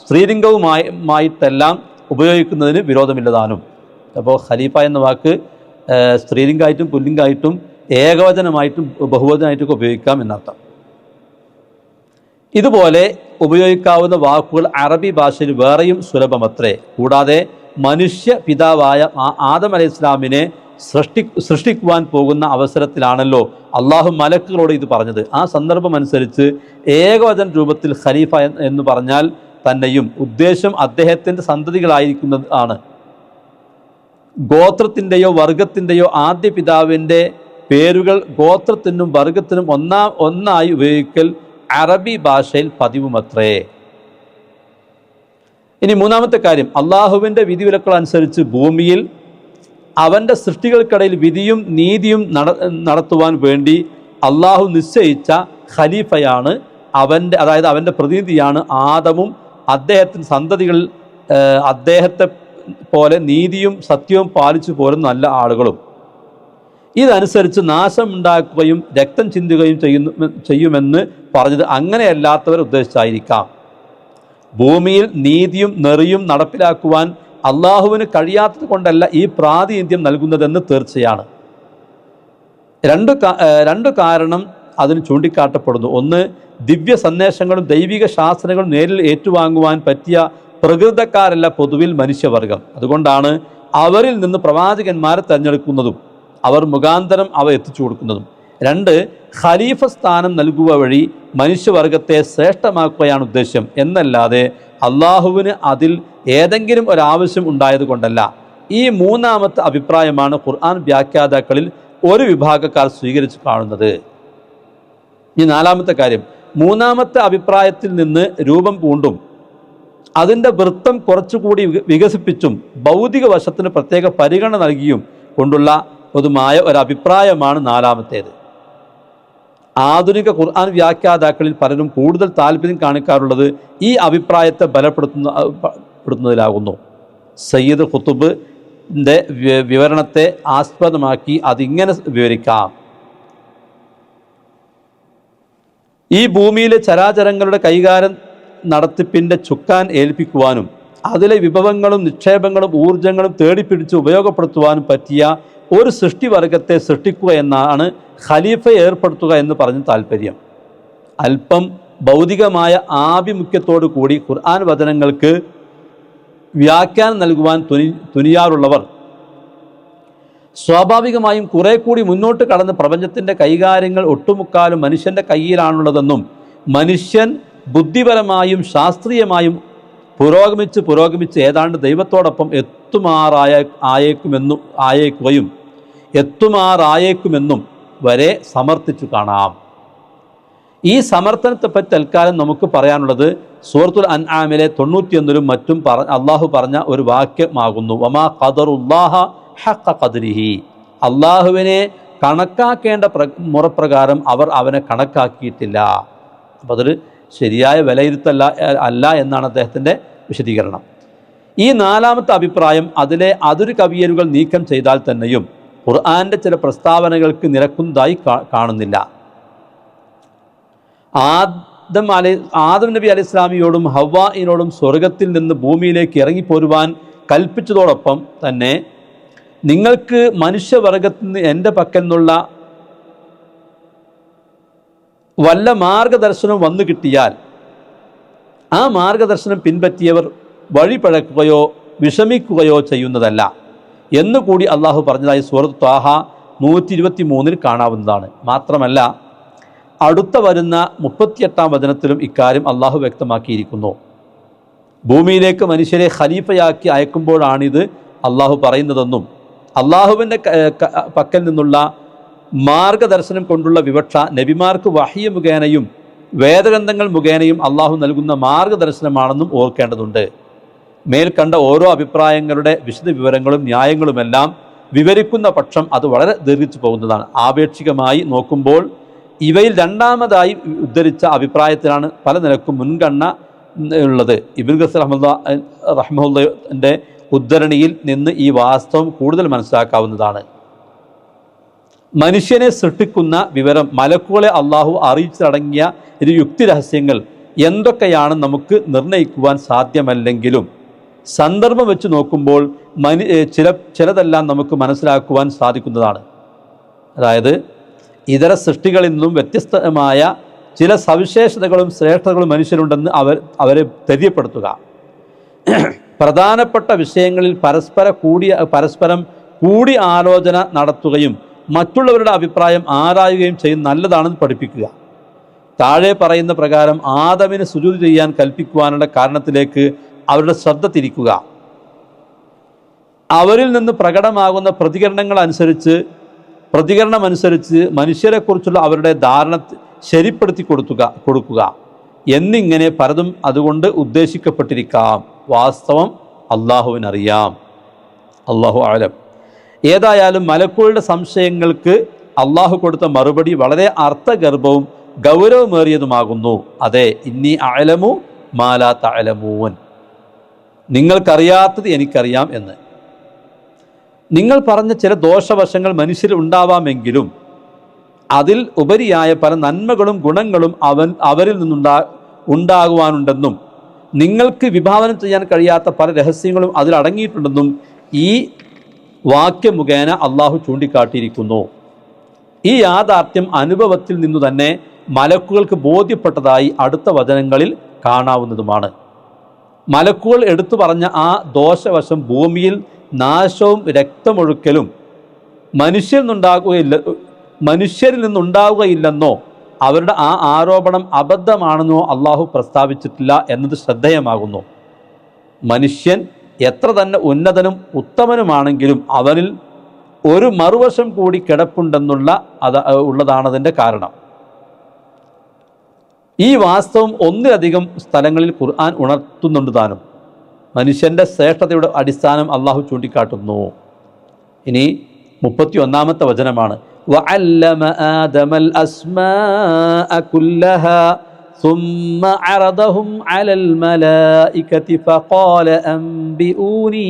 സ്ത്രീലിംഗവുമായിട്ടെല്ലാം ഉപയോഗിക്കുന്നതിന് വിരോധമില്ലതാനും. അപ്പോൾ ഖലീഫ എന്ന വാക്ക് സ്ത്രീലിംഗമായിട്ടും പുല്ലിംഗമായിട്ടും ഏകവചനമായിട്ടും ബഹുവചനമായിട്ടും ഉപയോഗിക്കാം എന്നർത്ഥം. ഇതുപോലെ ഉപയോഗിക്കാവുന്ന വാക്കുകൾ അറബി ഭാഷയിൽ വേറെയും സുലഭമത്രേ. കൂടാതെ മനുഷ്യ പിതാവായ ആദം അലൈഹി ഇസ്ലാമിനെ സൃഷ്ടിക്കുവാൻ പോകുന്ന അവസരത്തിലാണല്ലോ അള്ളാഹു മലക്കുകളോട് ഇത് പറഞ്ഞത്. ആ സന്ദർഭം അനുസരിച്ച് ഏകവചന രൂപത്തിൽ ഖലീഫ എന്ന് പറഞ്ഞാൽ തന്നെയും ഉദ്ദേശം അദ്ദേഹത്തിൻ്റെ സന്തതികളായിരിക്കുന്നതാണ്. ഗോത്രത്തിൻ്റെയോ വർഗത്തിൻ്റെയോ ആദ്യ പിതാവിൻ്റെ പേരുകൾ ഗോത്രത്തിനും വർഗത്തിനും ഒന്നായി ഉപയോഗിക്കൽ അറബി ഭാഷയിൽ പതിവുമത്രേ. ഇനി മൂന്നാമത്തെ കാര്യം, അള്ളാഹുവിൻ്റെ വിധിവിലക്കുകൾ അനുസരിച്ച് ഭൂമിയിൽ അവൻ്റെ സൃഷ്ടികൾക്കിടയിൽ വിധിയും നീതിയും നടത്തുവാൻ വേണ്ടി അള്ളാഹു നിശ്ചയിച്ച ഖലീഫയാണ് അതായത് അവൻ്റെ പ്രതിനിധിയാണ് ആദമും അദ്ദേഹത്തിൻ്റെ സന്തതികൾ അദ്ദേഹത്തെ പോലെ നീതിയും സത്യവും പാലിച്ചു പോരുന്ന നല്ല ആളുകളും. ഇതനുസരിച്ച് നാശമുണ്ടാക്കുകയും രക്തം ചിന്തുകയും ചെയ്യുമെന്ന് പറഞ്ഞത് അങ്ങനെയല്ലാത്തവർ ഉദ്ദേശിച്ചായിരിക്കാം. ഭൂമിയിൽ നീതിയും നെറിയും നടപ്പിലാക്കുവാൻ അള്ളാഹുവിന് കഴിയാത്തത് കൊണ്ടല്ല ഈ പ്രാതിനിധ്യം നൽകുന്നതെന്ന് തീർച്ചയാണ്. രണ്ട് കാരണം അതിന് ചൂണ്ടിക്കാട്ടപ്പെടുന്നു. ഒന്ന്, ദിവ്യ സന്ദേശങ്ങളും ദൈവിക ശാസ്ത്രങ്ങളും നേരിൽ ഏറ്റുവാങ്ങുവാൻ പറ്റിയ പ്രകൃതക്കാരല്ല പൊതുവിൽ മനുഷ്യവർഗം. അതുകൊണ്ടാണ് അവരിൽ നിന്ന് പ്രവാചകന്മാരെ തിരഞ്ഞെടുക്കുന്നതും അവർ മുഖാന്തരം അവ എത്തിച്ചു കൊടുക്കുന്നതും. രണ്ട്, ഖലീഫ സ്ഥാനം നൽകുക വഴി മനുഷ്യവർഗത്തെ ശ്രേഷ്ഠമാക്കുകയാണ് ഉദ്ദേശ്യം എന്നല്ലാതെ അള്ളാഹുവിന് അതിൽ ഏതെങ്കിലും ഒരാവശ്യം ഉണ്ടായത് കൊണ്ടല്ല. ഈ മൂന്നാമത്തെ അഭിപ്രായമാണ് ഖുർആൻ വ്യാഖ്യാതാക്കളിൽ ഒരു വിഭാഗക്കാർ സ്വീകരിച്ചു കാണുന്നത്. ഈ നാലാമത്തെ കാര്യം, മൂന്നാമത്തെ അഭിപ്രായത്തിൽ നിന്ന് രൂപം പൂണ്ടും അതിൻ്റെ വൃത്തം കുറച്ചുകൂടി വികസിപ്പിച്ചും ഭൗതിക വശത്തിന് പ്രത്യേക പരിഗണന നൽകിയും കൊണ്ടുള്ള പൊതുമായ ഒരഭിപ്രായമാണ് നാലാമത്തേത്. ആധുനിക ഖുർആൻ വ്യാഖ്യാതാക്കളിൽ പലരും കൂടുതൽ താല്പര്യം കാണിക്കാറുള്ളത് ഈ അഭിപ്രായത്തെ ബലപ്പെടുത്തുന്നതിലാകുന്നു. സയ്യിദ് ഖുതുബിൻ്റെ വിവരണത്തെ ആസ്പദമാക്കി അതിങ്ങനെ വിവരിക്കാം. ഈ ഭൂമിയിലെ ചരാചരങ്ങളുടെ കൈകാര്യം നടത്തിപ്പിൻ്റെ ചുക്കാൻ ഏൽപ്പിക്കുവാനും അതിലെ വിഭവങ്ങളും നിക്ഷേപങ്ങളും ഊർജങ്ങളും തേടിപ്പിടിച്ച് ഉപയോഗപ്പെടുത്തുവാനും പറ്റിയ ഒരു സൃഷ്ടിവർഗത്തെ സൃഷ്ടിക്കുക എന്നാണ് ഖലീഫയെ ഏർപ്പെടുത്തുക എന്ന് പറഞ്ഞ താല്പര്യം. അല്പം ഭൗതികമായ ആഭിമുഖ്യത്തോടു കൂടി ഖുർആൻ വചനങ്ങൾക്ക് വ്യാഖ്യാനം നൽകുവാൻ തുനിയാറുള്ളവർ സ്വാഭാവികമായും കുറെ കൂടി മുന്നോട്ട് കടന്ന് പ്രപഞ്ചത്തിൻ്റെ കൈകാര്യങ്ങൾ ഒട്ടുമുക്കാലും മനുഷ്യൻ്റെ കയ്യിലാണുള്ളതെന്നും മനുഷ്യൻ ബുദ്ധിപരമായും ശാസ്ത്രീയമായും പുരോഗമിച്ച് ഏതാണ്ട് ദൈവത്തോടൊപ്പം എത്തുമാറായേക്കുമെന്നും വരെ സമർത്ഥിച്ചു കാണാം. ഈ സമർത്ഥനത്തെപ്പറ്റി തൽക്കാലം നമുക്ക് പറയാനുള്ളത് സൂറത്തുൽ അൻആമിലെ 91 മറ്റും അള്ളാഹു പറഞ്ഞ ഒരു വാക്യമാകുന്നു. വമാ ഖദറുല്ലാഹ ഹഖ ഖദ്രിഹി. അള്ളാഹുവിനെ കണക്കാക്കേണ്ട മുറപ്രകാരം അവർ അവനെ കണക്കാക്കിയിട്ടില്ല. അപ്പം അതൊരു ശരിയായ വിലയിരുത്തല്ല എന്നാണ് അദ്ദേഹത്തിൻ്റെ വിശദീകരണം. ഈ നാലാമത്തെ അഭിപ്രായം അതിലെ അതിരു കവിയലുകൾ നീക്കം ചെയ്താൽ തന്നെയും ഖുർആൻ്റെ ചില പ്രസ്താവനകൾക്ക് നിരക്കുന്നതായി കാണുന്നില്ല. ആദം നബി അലൈഹി ഇസ്ലാമിയോടും ഹവ്വായിനോടും സ്വർഗത്തിൽ നിന്ന് ഭൂമിയിലേക്ക് ഇറങ്ങിപ്പോരുവാൻ കൽപ്പിച്ചതോടൊപ്പം തന്നെ നിങ്ങൾക്ക് മനുഷ്യവർഗത്തിൽ നിന്ന് എൻ്റെ പക്കൽ നിന്നുള്ള വല്ല മാർഗദർശനവും വന്നു കിട്ടിയാൽ ആ മാർഗദർശനം പിൻപറ്റിയവർ വഴിപഴക്കുകയോ വിഷമിക്കുകയോ ചെയ്യുന്നതല്ല എന്നുകൂടി അള്ളാഹു പറഞ്ഞതായി സൂറത്ത് ത്വാഹ 123 കാണാവുന്നതാണ്. മാത്രമല്ല അടുത്ത വരുന്ന 38-ാം വചനത്തിലും ഇക്കാര്യം അള്ളാഹു വ്യക്തമാക്കിയിരിക്കുന്നു. ഭൂമിയിലേക്ക് മനുഷ്യരെ ഖലീഫയാക്കി അയക്കുമ്പോഴാണിത് അള്ളാഹു പറയുന്നതെന്നും അള്ളാഹുവിൻ്റെ പക്കൽ നിന്നുള്ള മാർഗദർശനം കൊണ്ടുള്ള വിവക്ഷ നബിമാർക്ക് വഹ്യ് മുഖേനയും വേദഗ്രന്ഥങ്ങൾ മുഖേനയും അള്ളാഹു നൽകുന്ന മാർഗദർശനമാണെന്നും ഓർക്കേണ്ടതുണ്ട്. മേൽക്കണ്ട ഓരോ അഭിപ്രായങ്ങളുടെ വിശദ വിവരങ്ങളും ന്യായങ്ങളുമെല്ലാം വിവരിക്കുന്ന പക്ഷം അത് വളരെ ദീർഘിച്ചു പോകുന്നതാണ്. ആപേക്ഷികമായി നോക്കുമ്പോൾ ഇവയിൽ രണ്ടാമതായി ഉദ്ധരിച്ച അഭിപ്രായത്തിലാണ് പല നിലക്കും മുൻഗണന ഉള്ളത്. ഇബ്നു കസീർ റഹ്മത്തുള്ളാഹിന്റെ ഉദ്ധരണിയിൽ നിന്ന് ഈ വാസ്തവം കൂടുതൽ മനസ്സിലാക്കാവുന്നതാണ്. മനുഷ്യനെ സൃഷ്ടിക്കുന്ന വിവരം മലക്കുകളെ അള്ളാഹു അറിയിച്ചടങ്ങിയ ഒരു യുക്തിരഹസ്യങ്ങൾ എന്തൊക്കെയാണെന്ന് നമുക്ക് നിർണ്ണയിക്കുവാൻ സാധ്യമല്ലെങ്കിലും സന്ദർഭം വെച്ച് നോക്കുമ്പോൾ ചിലതെല്ലാം നമുക്ക് മനസ്സിലാക്കുവാൻ സാധിക്കുന്നതാണ്. അതായത് ഇതര സൃഷ്ടികളിൽ നിന്നും വ്യത്യസ്തമായ ചില സവിശേഷതകളും ശ്രേഷ്ഠതകളും മനുഷ്യരുണ്ടെന്ന് അവരെ തെര്യപ്പെടുത്തുക. പ്രധാനപ്പെട്ട വിഷയങ്ങളിൽ പരസ്പരം കൂടി ആലോചന നടത്തുകയും മറ്റുള്ളവരുടെ അഭിപ്രായം ആരായുകയും ചെയ്യുന്ന നല്ലതാണെന്ന് പഠിപ്പിക്കുക. താഴെ പറയുന്ന പ്രകാരം ആദമിന് സുജൂദ് ചെയ്യാൻ കൽപ്പിക്കുവാനുള്ള കാരണത്തിലേക്ക് അവരുടെ ശ്രദ്ധ തിരിക്കുക. അവരിൽ നിന്ന് പ്രകടമാകുന്ന പ്രതികരണമനുസരിച്ച് മനുഷ്യരെക്കുറിച്ചുള്ള അവരുടെ ധാരണ ശരിപ്പെടുത്തി കൊടുക്കുക എന്നിങ്ങനെ പലതും അതുകൊണ്ട് ഉദ്ദേശിക്കപ്പെട്ടിരിക്കാം. വാസ്തവം അള്ളാഹുവിനറിയാം. അള്ളാഹു ആലം. ഏതായാലും മലക്കുകളുടെ സംശയങ്ങൾക്ക് അള്ളാഹു കൊടുത്ത മറുപടി വളരെ അർത്ഥഗർഭവും ഗൗരവമേറിയതുമാകുന്നു. അതെ, ഇന്നി അഅലമു മാ ലാ തഅലമൂൻ, നിങ്ങൾക്കറിയാത്തത് എനിക്കറിയാം എന്ന്. നിങ്ങൾ പറഞ്ഞ ചില ദോഷവശങ്ങൾ മനുഷ്യരിൽ ഉണ്ടാവാമെങ്കിലും അതിൽ ഉപരിയായ പല നന്മകളും ഗുണങ്ങളും അവരിൽ ഉണ്ടാകുവാനുണ്ടെന്നും നിങ്ങൾക്ക് വിഭാവനം ചെയ്യാൻ കഴിയാത്ത പല രഹസ്യങ്ങളും അതിൽ അടങ്ങിയിട്ടുണ്ടെന്നും ഈ വാക്യം മുഖേന അള്ളാഹു ചൂണ്ടിക്കാട്ടിയിരിക്കുന്നു. ഈ യാഥാർത്ഥ്യം അനുഭവത്തിൽ നിന്നു തന്നെ മലക്കുകൾക്ക് ബോധ്യപ്പെട്ടതായി അടുത്ത വചനങ്ങളിൽ കാണാവുന്നതുമാണ്. മലക്കുകൾ എടുത്തു പറഞ്ഞ ആ ദോഷവശം ഭൂമിയിൽ നാശവും രക്തമൊഴുക്കലും മനുഷ്യരിൽ നിന്നുണ്ടാവുകയില്ലെന്നോ അവരുടെ ആ ആരോപണം അബദ്ധമാണെന്നോ അള്ളാഹു പ്രസ്താവിച്ചിട്ടില്ല എന്നത് ശ്രദ്ധേയമാകുന്നു. മനുഷ്യൻ എത്ര തന്നെ ഉന്നതനും ഉത്തമനുമാണെങ്കിലും അവനിൽ ഒരു മറുവശം കൂടി ഉള്ളതാണതിൻ്റെ കാരണം. ഈ വാസ്തവം ഒന്നിലധികം സ്ഥലങ്ങളിൽ ഖുർആൻ ഉണർത്തുന്നുണ്ട് താനും. മനുഷ്യൻ്റെ ശ്രേഷ്ഠതയുടെ അടിസ്ഥാനം അള്ളാഹു ചൂണ്ടിക്കാട്ടുന്നു. ഇനി 31-ാമത്തെ വചനമാണ്. വഅല്ലമ ആദമൽ അസ്മാഅ കുല്ലഹാ ثم عرضهم على الملائكة فقال أنبئوني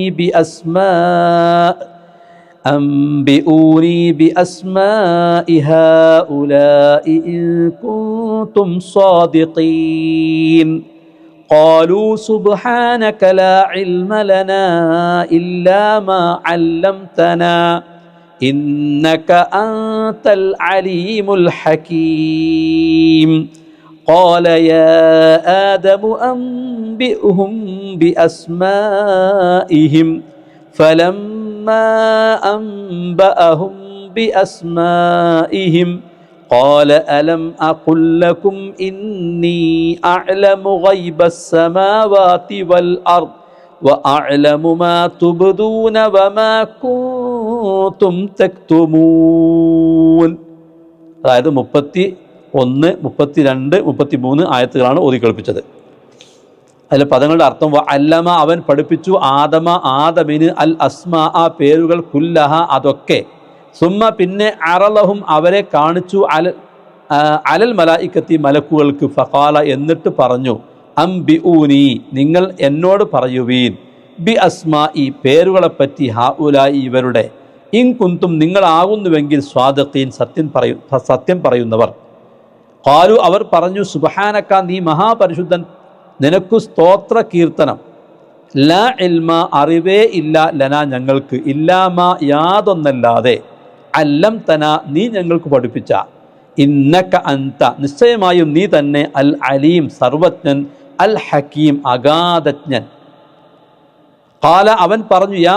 بأسماء هؤلاء إن كنتم صادقين قالوا سبحانك لا علم لنا إلا ما علمتنا إنك أنت العليم الحكيم قال يا آدم أنبئهم بأسمائهم فلما أنبأهم بأسمائهم قال ألم أقل لكم إني أعلم غيب السماوات والأرض وأعلم ما تبدون وما كنتم تكتمون. അതായത് 31, 32, 33 ആയത്തുകളാണ് ഓതി കേൾപ്പിച്ചത്. അതിലെ പദങ്ങളുടെ അർത്ഥം അല്ലമ അവൻ പഠിപ്പിച്ചു ആദമിന് അൽ അസ്മാ ആ പേരുകൾ കുല്ലഹ അതൊക്കെ സുമ്മ പിന്നെ അറലഹും അവരെ കാണിച്ചു അലൽ മലായിക്കത്തി മലക്കുകൾക്ക് ഫഖാല എന്നിട്ട് പറഞ്ഞു അംബിഊനി നിങ്ങൾ എന്നോട് പറയുവീൻ ബി അസ്മാ ഈ പേരുകളെപ്പറ്റി ഹഉലായി ഇവരുടെ ഇൻ കുന്തും നിങ്ങളാകുന്നുവെങ്കിൽ സ്വാദിഖീൻ സത്യം പറയുന്നവർ. ഖാലു അവർ പറഞ്ഞു സുബ്ഹാനക നീ മഹാപരിശുദ്ധൻ, നിനക്കു സ്തോത്ര കീർത്തനം. ലാ ഇൽമ അറിവേ ഇല്ല ലനാ ഞങ്ങൾക്ക് ഇല്ലാമാ യാതൊന്നല്ലാതെ അല്ലംതന നീ ഞങ്ങൾക്ക് പഠിപ്പിച്ച ഇന്നക അന്ത നിശ്ചയമായും നീ തന്നെ അൽ അലീം സർവജ്ഞൻ അൽ ഹക്കീം അഗാധജ്ഞൻ. ഖാല അവൻ പറഞ്ഞു യാ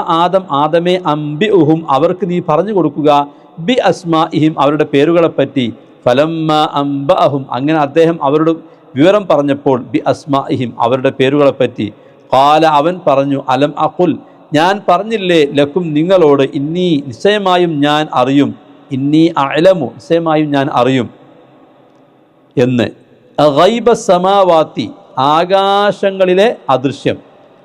ആദമേ അംബിഉഹും അവർക്ക് നീ പറഞ്ഞു കൊടുക്കുക ബി അസ്മാഇഹിം അവരുടെ പേരുകളെപ്പറ്റി. ഫലമ്മ അംബഅഹും അങ്ങനെ അദ്ദേഹം അവരുടെ വിവരം പറഞ്ഞപ്പോൾ ബി അസ്മാഇഹിം അവരുടെ പേരുകളെപ്പറ്റി. ഖാല അവൻ പറഞ്ഞു അലം അഖുൽ ഞാൻ പറഞ്ഞില്ലേ ലക്കും നിങ്ങളോട് ഇന്നി നിശ്ചയമായും ഞാൻ അറിയും ഇന്നി അഅലമു നിശ്ചയമായും ഞാൻ അറിയും എന്ന്. ഗൈബ സമാവാത്തി ആകാശങ്ങളിലെ അദൃശ്യം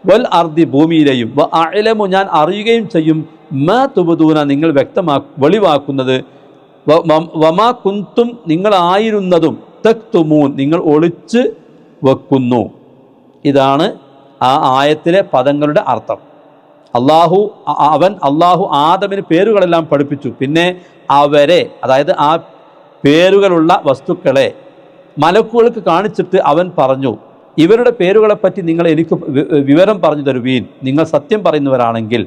വൽ അർദി ഭൂമിയിലെയും വ അഅലമു ഞാൻ അറിയുകയും ചെയ്യും മാ തുബ്ദൂന നിങ്ങൾ വെളിവാക്കുന്നത് വമാ കുന്തും നിങ്ങളായിരുന്നതും തക്തുമൂൻ നിങ്ങൾ ഒളിച്ച് വെക്കുന്നു. ഇതാണ് ആ ആയത്തിലെ പദങ്ങളുടെ അർത്ഥം. അള്ളാഹു ആദമിന് പേരുകളെല്ലാം പഠിപ്പിച്ചു. പിന്നെ അവരെ അതായത് ആ പേരുകളുള്ള വസ്തുക്കളെ മലക്കുകൾക്ക് കാണിച്ചിട്ട് അവൻ പറഞ്ഞു ഇവരുടെ പേരുകളെപ്പറ്റി നിങ്ങൾ എനിക്ക് വിവരം പറഞ്ഞു തരുവീൻ നിങ്ങൾ സത്യം പറയുന്നവരാണെങ്കിൽ.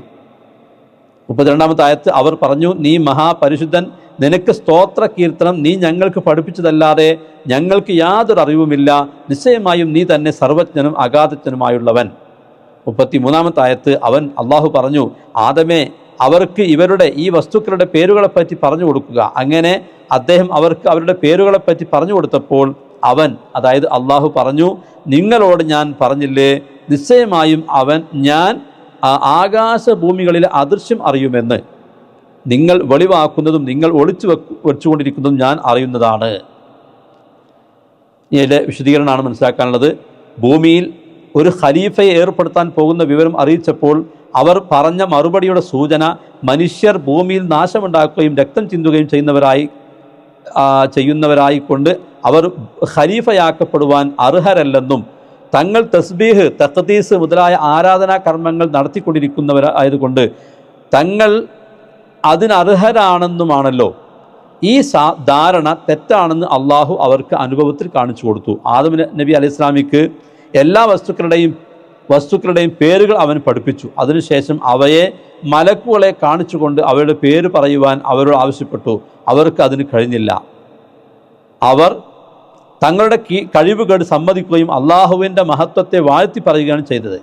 32-ാമത്തെ ആയത്ത് അവർ പറഞ്ഞു നീ മഹാപരിശുദ്ധൻ നിനക്ക് സ്തോത്ര കീർത്തനം നീ ഞങ്ങൾക്ക് പഠിപ്പിച്ചതല്ലാതെ ഞങ്ങൾക്ക് യാതൊരു അറിവുമില്ല. നിശ്ചയമായും നീ തന്നെ സർവജ്ഞനും അഗാധജ്ഞനുമായുള്ളവൻ. 33-ാമത്തെ ആയത്ത് അള്ളാഹു പറഞ്ഞു, ആദമേ, അവർക്ക് ഇവരുടെ ഈ വസ്തുക്കളുടെ പേരുകളെപ്പറ്റി പറഞ്ഞു കൊടുക്കുക. അങ്ങനെ അദ്ദേഹം അവർക്ക് അവരുടെ പേരുകളെപ്പറ്റി പറഞ്ഞു കൊടുത്തപ്പോൾ അതായത് അള്ളാഹു പറഞ്ഞു, നിങ്ങളോട് ഞാൻ പറഞ്ഞില്ലേ, നിശ്ചയമായും ഞാൻ ആകാശഭൂമികളിലെ അദൃശ്യം അറിയുമെന്ന്. നിങ്ങൾ വെളിവാക്കുന്നതും നിങ്ങൾ വെച്ചുകൊണ്ടിരിക്കുന്നതും ഞാൻ അറിയുന്നതാണ്. ഇതിൻ്റെ വിശദീകരണമാണ് മനസ്സിലാക്കാനുള്ളത്. ഭൂമിയിൽ ഒരു ഖലീഫയെ ഏർപ്പെടുത്താൻ പോകുന്ന വിവരം അറിയിച്ചപ്പോൾ അവർ പറഞ്ഞ മറുപടിയുടെ സൂചന, മനുഷ്യർ ഭൂമിയിൽ നാശമുണ്ടാക്കുകയും രക്തം ചിന്തുകയും ചെയ്യുന്നവരായിക്കൊണ്ട് അവർ ഖലീഫയാക്കപ്പെടുവാൻ അർഹരല്ലെന്നും തങ്ങൾ തസ്ബീഹ്, തഖ്ദീസ് മുതലായ ആരാധനാ കർമ്മങ്ങൾ നടത്തിക്കൊണ്ടിരിക്കുന്നവരായതുകൊണ്ട് തങ്ങൾ അതിനർഹരാണെന്നുമാണല്ലോ. ഈ ധാരണ തെറ്റാണെന്ന് അള്ളാഹു അവർക്ക് അനുഭവത്തിൽ കാണിച്ചു കൊടുത്തു. ആദം നബി അലൈഹി ഇസ്ലാമിക്ക് എല്ലാ വസ്തുക്കളുടെയും പേരുകൾ അവൻ പഠിപ്പിച്ചു. അതിനുശേഷം അവയെ മലക്കുകളെ കാണിച്ചുകൊണ്ട് അവയുടെ പേര് പറയുവാൻ അവരോട് ആവശ്യപ്പെട്ടു. അവർക്ക് അതിന് കഴിഞ്ഞില്ല. അവർ തങ്ങളുടെ കഴിവുകേട് സമ്മതിക്കുകയും അള്ളാഹുവിൻ്റെ മഹത്വത്തെ വാഴ്ത്തി പറയുകയാണ് ചെയ്തത്.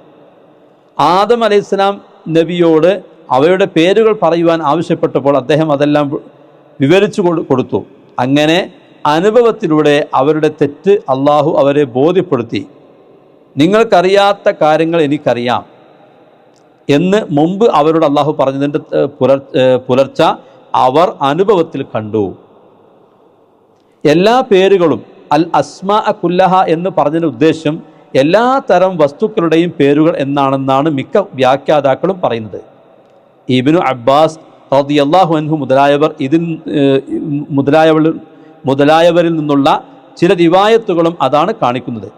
ആദം അലൈഹിസ്സലാം നബിയോട് അവയുടെ പേരുകൾ പറയുവാൻ ആവശ്യപ്പെട്ടപ്പോൾ അദ്ദേഹം അതെല്ലാം വിവരിച്ചു കൊടുത്തു. അങ്ങനെ അനുഭവത്തിലൂടെ അവരുടെ തെറ്റ് അള്ളാഹു അവരെ ബോധ്യപ്പെടുത്തി. നിങ്ങൾക്കറിയാത്ത കാര്യങ്ങൾ എനിക്കറിയാം എന്ന് മുമ്പ് അവരോട് അള്ളാഹു പറഞ്ഞതിൻ്റെ പുലർച്ച അവർ അനുഭവത്തിൽ കണ്ടു. എല്ലാ പേരുകളും അൽ അസ്മാ കുല്ലഹ എന്ന് പറഞ്ഞതിൻ്റെ ഉദ്ദേശം എല്ലാ തരം വസ്തുക്കളുടെയും പേരുകൾ എന്നാണെന്നാണ് മിക്ക വ്യാഖ്യാതാക്കളും പറയുന്നത്. ഇബ്നു അബ്ബാസ് റളിയല്ലാഹു അൻഹു മുതലായവരിൽ നിന്നുള്ള ചില റിവായത്തുകളും അതാണ് കാണിക്കുന്നത്.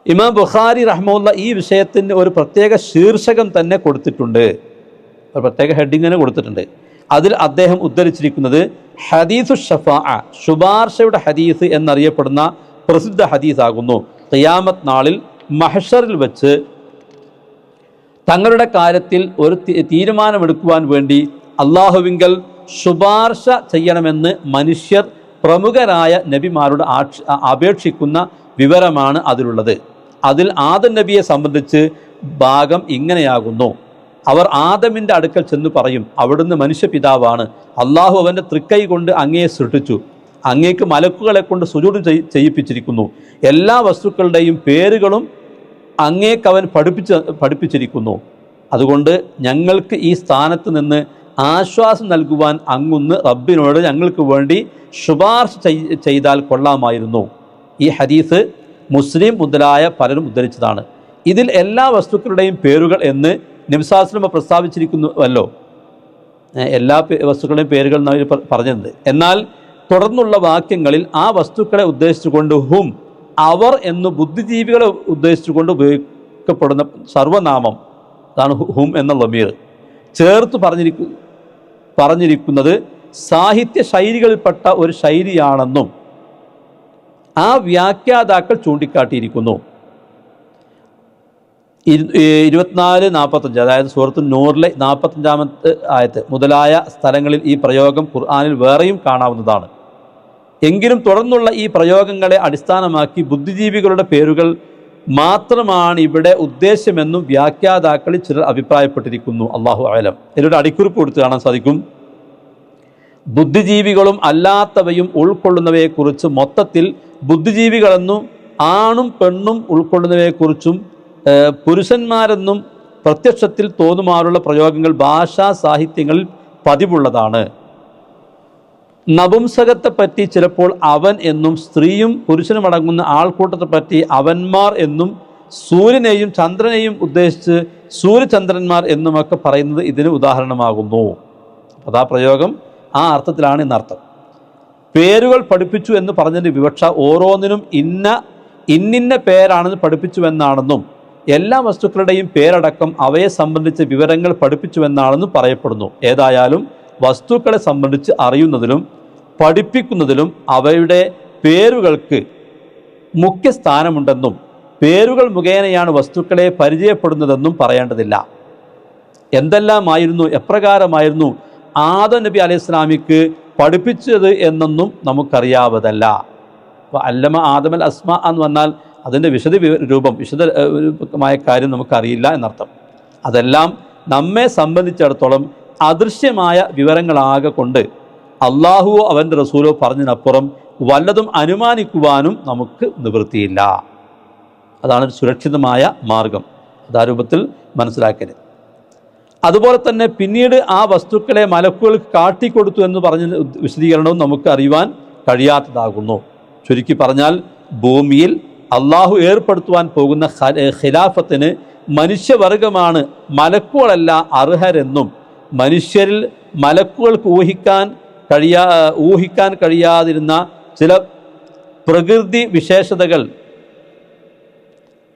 ഇമാം ബുഖാരി റഹ്മത്തുള്ളാഹി ഈ വിഷയത്തിന് ഒരു പ്രത്യേക ശീർഷകം തന്നെ കൊടുത്തിട്ടുണ്ട്, ഒരു പ്രത്യേക ഹെഡിങ് തന്നെ കൊടുത്തിട്ടുണ്ട്. അതിൽ അദ്ദേഹം ഉദ്ധരിച്ചിരിക്കുന്നത് ഹദീസു ഷഫാഅ, ശുപാർശയുടെ ഹദീസ് എന്നറിയപ്പെടുന്ന പ്രസിദ്ധ ഹദീസാകുന്നു. ഖിയാമത്ത് നാളിൽ മഹ്ശറിൽ വെച്ച് തങ്ങളുടെ കാര്യത്തിൽ ഒരു തീരുമാനമെടുക്കുവാൻ വേണ്ടി അള്ളാഹുവിങ്കൽ ശുപാർശ ചെയ്യണമെന്ന് മനുഷ്യർ പ്രമുഖരായ നബിമാരോട് അപേക്ഷിക്കുന്ന വിവരമാണ് അതിലുള്ളത്. അതിൽ ആദം നബിയെ സംബന്ധിച്ച് ഭാഗം ഇങ്ങനെയാകുന്നു. അവർ ആദമിൻ്റെ അടുക്കൽ ചെന്ന് പറയും, അവിടുന്ന് മനുഷ്യപിതാവാണ്. അള്ളാഹു അവൻ്റെ തൃക്കൈ കൊണ്ട് അങ്ങയെ സൃഷ്ടിച്ചു. അങ്ങേക്ക് മലക്കുകളെ കൊണ്ട് സുജൂദ് ചെയ്യിപ്പിച്ചിരിക്കുന്നു. എല്ലാ വസ്തുക്കളുടെയും പേരുകളും അങ്ങേക്ക് അവൻ പഠിപ്പിച്ചിരിക്കുന്നു. അതുകൊണ്ട് ഞങ്ങൾക്ക് ഈ സ്ഥാനത്ത് നിന്ന് ആശ്വാസം നൽകുവാൻ അങ്ങൊന്ന് റബ്ബിനോട് ഞങ്ങൾക്ക് വേണ്ടി ശുപാർശ ചെയ്താൽ കൊള്ളാമായിരുന്നു. ഈ ഹദീസ് മുസ്ലിം മുതലായ പലരും ഉദ്ധരിച്ചതാണ്. ഇതിൽ എല്ലാ വസ്തുക്കളുടെയും പേരുകൾ എന്ന് നബി സല്ലല്ലാഹു അലൈഹി വസല്ലം പ്രസ്താവിച്ചിരിക്കുന്നുവല്ലോ. എല്ലാ വസ്തുക്കളുടെയും പേരുകൾ എന്ന് പറഞ്ഞിട്ടുണ്ട്. എന്നാൽ തുടർന്നുള്ള വാക്യങ്ങളിൽ ആ വസ്തുക്കളെ ഉദ്ദേശിച്ചുകൊണ്ട് ഹും, അവർ എന്ന് ബുദ്ധിജീവികളെ ഉദ്ദേശിച്ചുകൊണ്ട് ഉപയോഗിക്കപ്പെടുന്ന സർവനാമം, അതാണ് ഹും എന്ന ലമീർ, ചേർത്ത് പറഞ്ഞിരിക്കുന്നത് സാഹിത്യ ശൈലികളിൽപ്പെട്ട ഒരു ശൈലിയാണെന്നും ആ വ്യാഖ്യാതാക്കൾ ചൂണ്ടിക്കാട്ടിയിരിക്കുന്നു. 24-45, അതായത് സൂറത്തു നൂറിലെ 45-ാമത്തെ ആയത്ത് മുതലായ സ്ഥലങ്ങളിൽ ഈ പ്രയോഗം ഖുർആനിൽ വേറെയും കാണാവുന്നതാണ്. എങ്കിലും തുടർന്നുള്ള ഈ പ്രയോഗങ്ങളെ അടിസ്ഥാനമാക്കി ബുദ്ധിജീവികളുടെ പേരുകൾ മാത്രമാണ് ഇവിടെ ഉദ്ദേശ്യമെന്നും വ്യാഖ്യാതാക്കളിൽ ചിലർ അഭിപ്രായപ്പെട്ടിരിക്കുന്നു. അല്ലാഹു അഅലം. ഇതിലൊരു അടിക്കുറിപ്പ് കൊടുത്ത് കാണാൻ സാധിക്കും. ബുദ്ധിജീവികളും അല്ലാത്തവയും ഉൾക്കൊള്ളുന്നവയെക്കുറിച്ച് മൊത്തത്തിൽ ബുദ്ധിജീവികളെന്നും ആണും പെണ്ണും ഉൾക്കൊള്ളുന്നവയെക്കുറിച്ചും പുരുഷന്മാരെന്നും പ്രത്യക്ഷത്തിൽ തോന്നുമാറുള്ള പ്രയോഗങ്ങൾ ഭാഷാ സാഹിത്യങ്ങളിൽ പതിവുള്ളതാണ്. നപുംസകത്തെപ്പറ്റി ചിലപ്പോൾ അവൻ എന്നും സ്ത്രീയും പുരുഷനുമടങ്ങുന്ന ആൾക്കൂട്ടത്തെപ്പറ്റി അവന്മാർ എന്നും സൂര്യനെയും ചന്ദ്രനെയും ഉദ്ദേശിച്ച് സൂര്യചന്ദ്രന്മാർ എന്നുമൊക്കെ പറയുന്നത് ഇതിന് ഉദാഹരണമാകുന്നു. അതാ പ്രയോഗം ആ അർത്ഥത്തിലാണ് എന്നർത്ഥം. പേരുകൾ പഠിപ്പിച്ചു എന്ന് പറഞ്ഞതിൻ്റെ വിവക്ഷ ഓരോന്നിനും ഇന്നിന്ന പേരാണെന്ന് പഠിപ്പിച്ചുവെന്നാണെന്നും എല്ലാ വസ്തുക്കളുടെയും പേരടക്കം അവയെ സംബന്ധിച്ച വിവരങ്ങൾ പഠിപ്പിച്ചുവെന്നാണെന്നും പറയപ്പെടുന്നു. ഏതായാലും വസ്തുക്കളെ സംബന്ധിച്ച് അറിയുന്നതിലും പഠിപ്പിക്കുന്നതിലും അവയുടെ പേരുകൾക്ക് മുഖ്യ സ്ഥാനമുണ്ടെന്നും പേരുകൾ മുഖേനയാണ് വസ്തുക്കളെ പരിചയപ്പെടുന്നതെന്നും പറയേണ്ടതില്ല. എന്തെല്ലാമായിരുന്നു, എപ്രകാരമായിരുന്നു ആദം നബി അലൈഹി സ്വലാമിക്ക് പഠിപ്പിച്ചത് എന്നൊന്നും നമുക്കറിയാവതല്ല. അപ്പോൾ അല്ലമ ആദമൽ അസ്മ എന്ന് പറഞ്ഞാൽ അതിൻ്റെ വിശദമായ കാര്യം നമുക്കറിയില്ല എന്നർത്ഥം. അതെല്ലാം നമ്മെ സംബന്ധിച്ചിടത്തോളം അദൃശ്യമായ വിവരങ്ങളാകെ കൊണ്ട് അള്ളാഹുവോ അവൻ്റെ റസൂലോ പറഞ്ഞതിനപ്പുറം വല്ലതും അനുമാനിക്കുവാനും നമുക്ക് നിവൃത്തിയില്ല. അതാണ് സുരക്ഷിതമായ മാർഗം. അതാ രൂപത്തിൽ മനസ്സിലാക്കരുത്. അതുപോലെ തന്നെ പിന്നീട് ആ വസ്തുക്കളെ മലക്കുകൾക്ക് കാട്ടിക്കൊടുത്തു എന്ന് പറഞ്ഞ വിശദീകരണവും നമുക്ക് അറിയുവാൻ കഴിയാത്തതാകുന്നു. ചുരുക്കി പറഞ്ഞാൽ ഭൂമിയിൽ അള്ളാഹു ഏർപ്പെടുത്തുവാൻ പോകുന്ന ഖിലാഫത്തിന് മനുഷ്യവർഗമാണ് മലക്കുകളല്ല അർഹരെന്നും മനുഷ്യരിൽ മലക്കുകൾക്ക് ഊഹിക്കാൻ കഴിയാതിരുന്ന ചില പ്രകൃതി വിശേഷതകൾ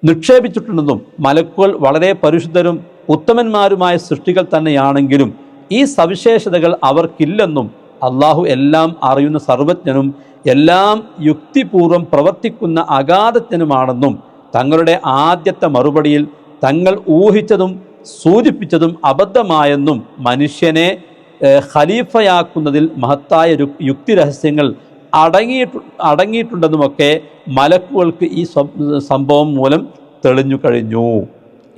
നിക്ഷേപിച്ചിട്ടുണ്ടെന്നും മലക്കുകൾ വളരെ പരിശുദ്ധരും ഉത്തമന്മാരുമായ സൃഷ്ടികൾ തന്നെയാണെങ്കിലും ഈ സവിശേഷതകൾ അവർക്കില്ലെന്നും അള്ളാഹു എല്ലാം അറിയുന്ന സർവജ്ഞനും എല്ലാം യുക്തിപൂർവം പ്രവർത്തിക്കുന്ന അഗാധജ്ഞനുമാണെന്നും തങ്ങളുടെ ആദ്യത്തെ മറുപടിയിൽ തങ്ങൾ ഊഹിച്ചതും സൂചിപ്പിച്ചതും അബദ്ധമായെന്നും മനുഷ്യനെ ഖലീഫയാക്കുന്നതിൽ മഹത്തായ യുക്തിരഹസ്യങ്ങൾ അടങ്ങിയിട്ടുണ്ടെന്നുമൊക്കെ മലക്കുകൾക്ക് ഈ സംഭവം മൂലം തെളിഞ്ഞു കഴിഞ്ഞു.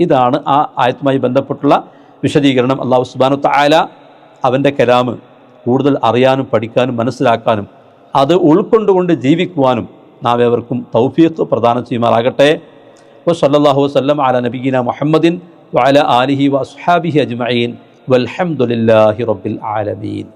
ഇതാണ് ആ ആയത്തുമായി ബന്ധപ്പെട്ടുള്ള വിശദീകരണം. അല്ലാഹു സുബ്ഹാനഹു വ തആല അവൻ്റെ കലാമ് കൂടുതൽ അറിയാനും പഠിക്കാനും മനസ്സിലാക്കാനും അത് ഉൾക്കൊണ്ടുകൊണ്ട് ജീവിക്കുവാനും നാം ഏവർക്കും തൗഫീഖ് പ്രദാനം ചെയ്യുമാറാകട്ടെ. വസല്ലല്ലാഹു വസല്ലം അലാ നബിയിന മുഹമ്മദിൻ വഅലാ ആലിഹി വഅസ്ഹാബിഹി അജ്മഈൻ വൽഹംദുലില്ലാഹി റബ്ബിൽ ആലമീൻ.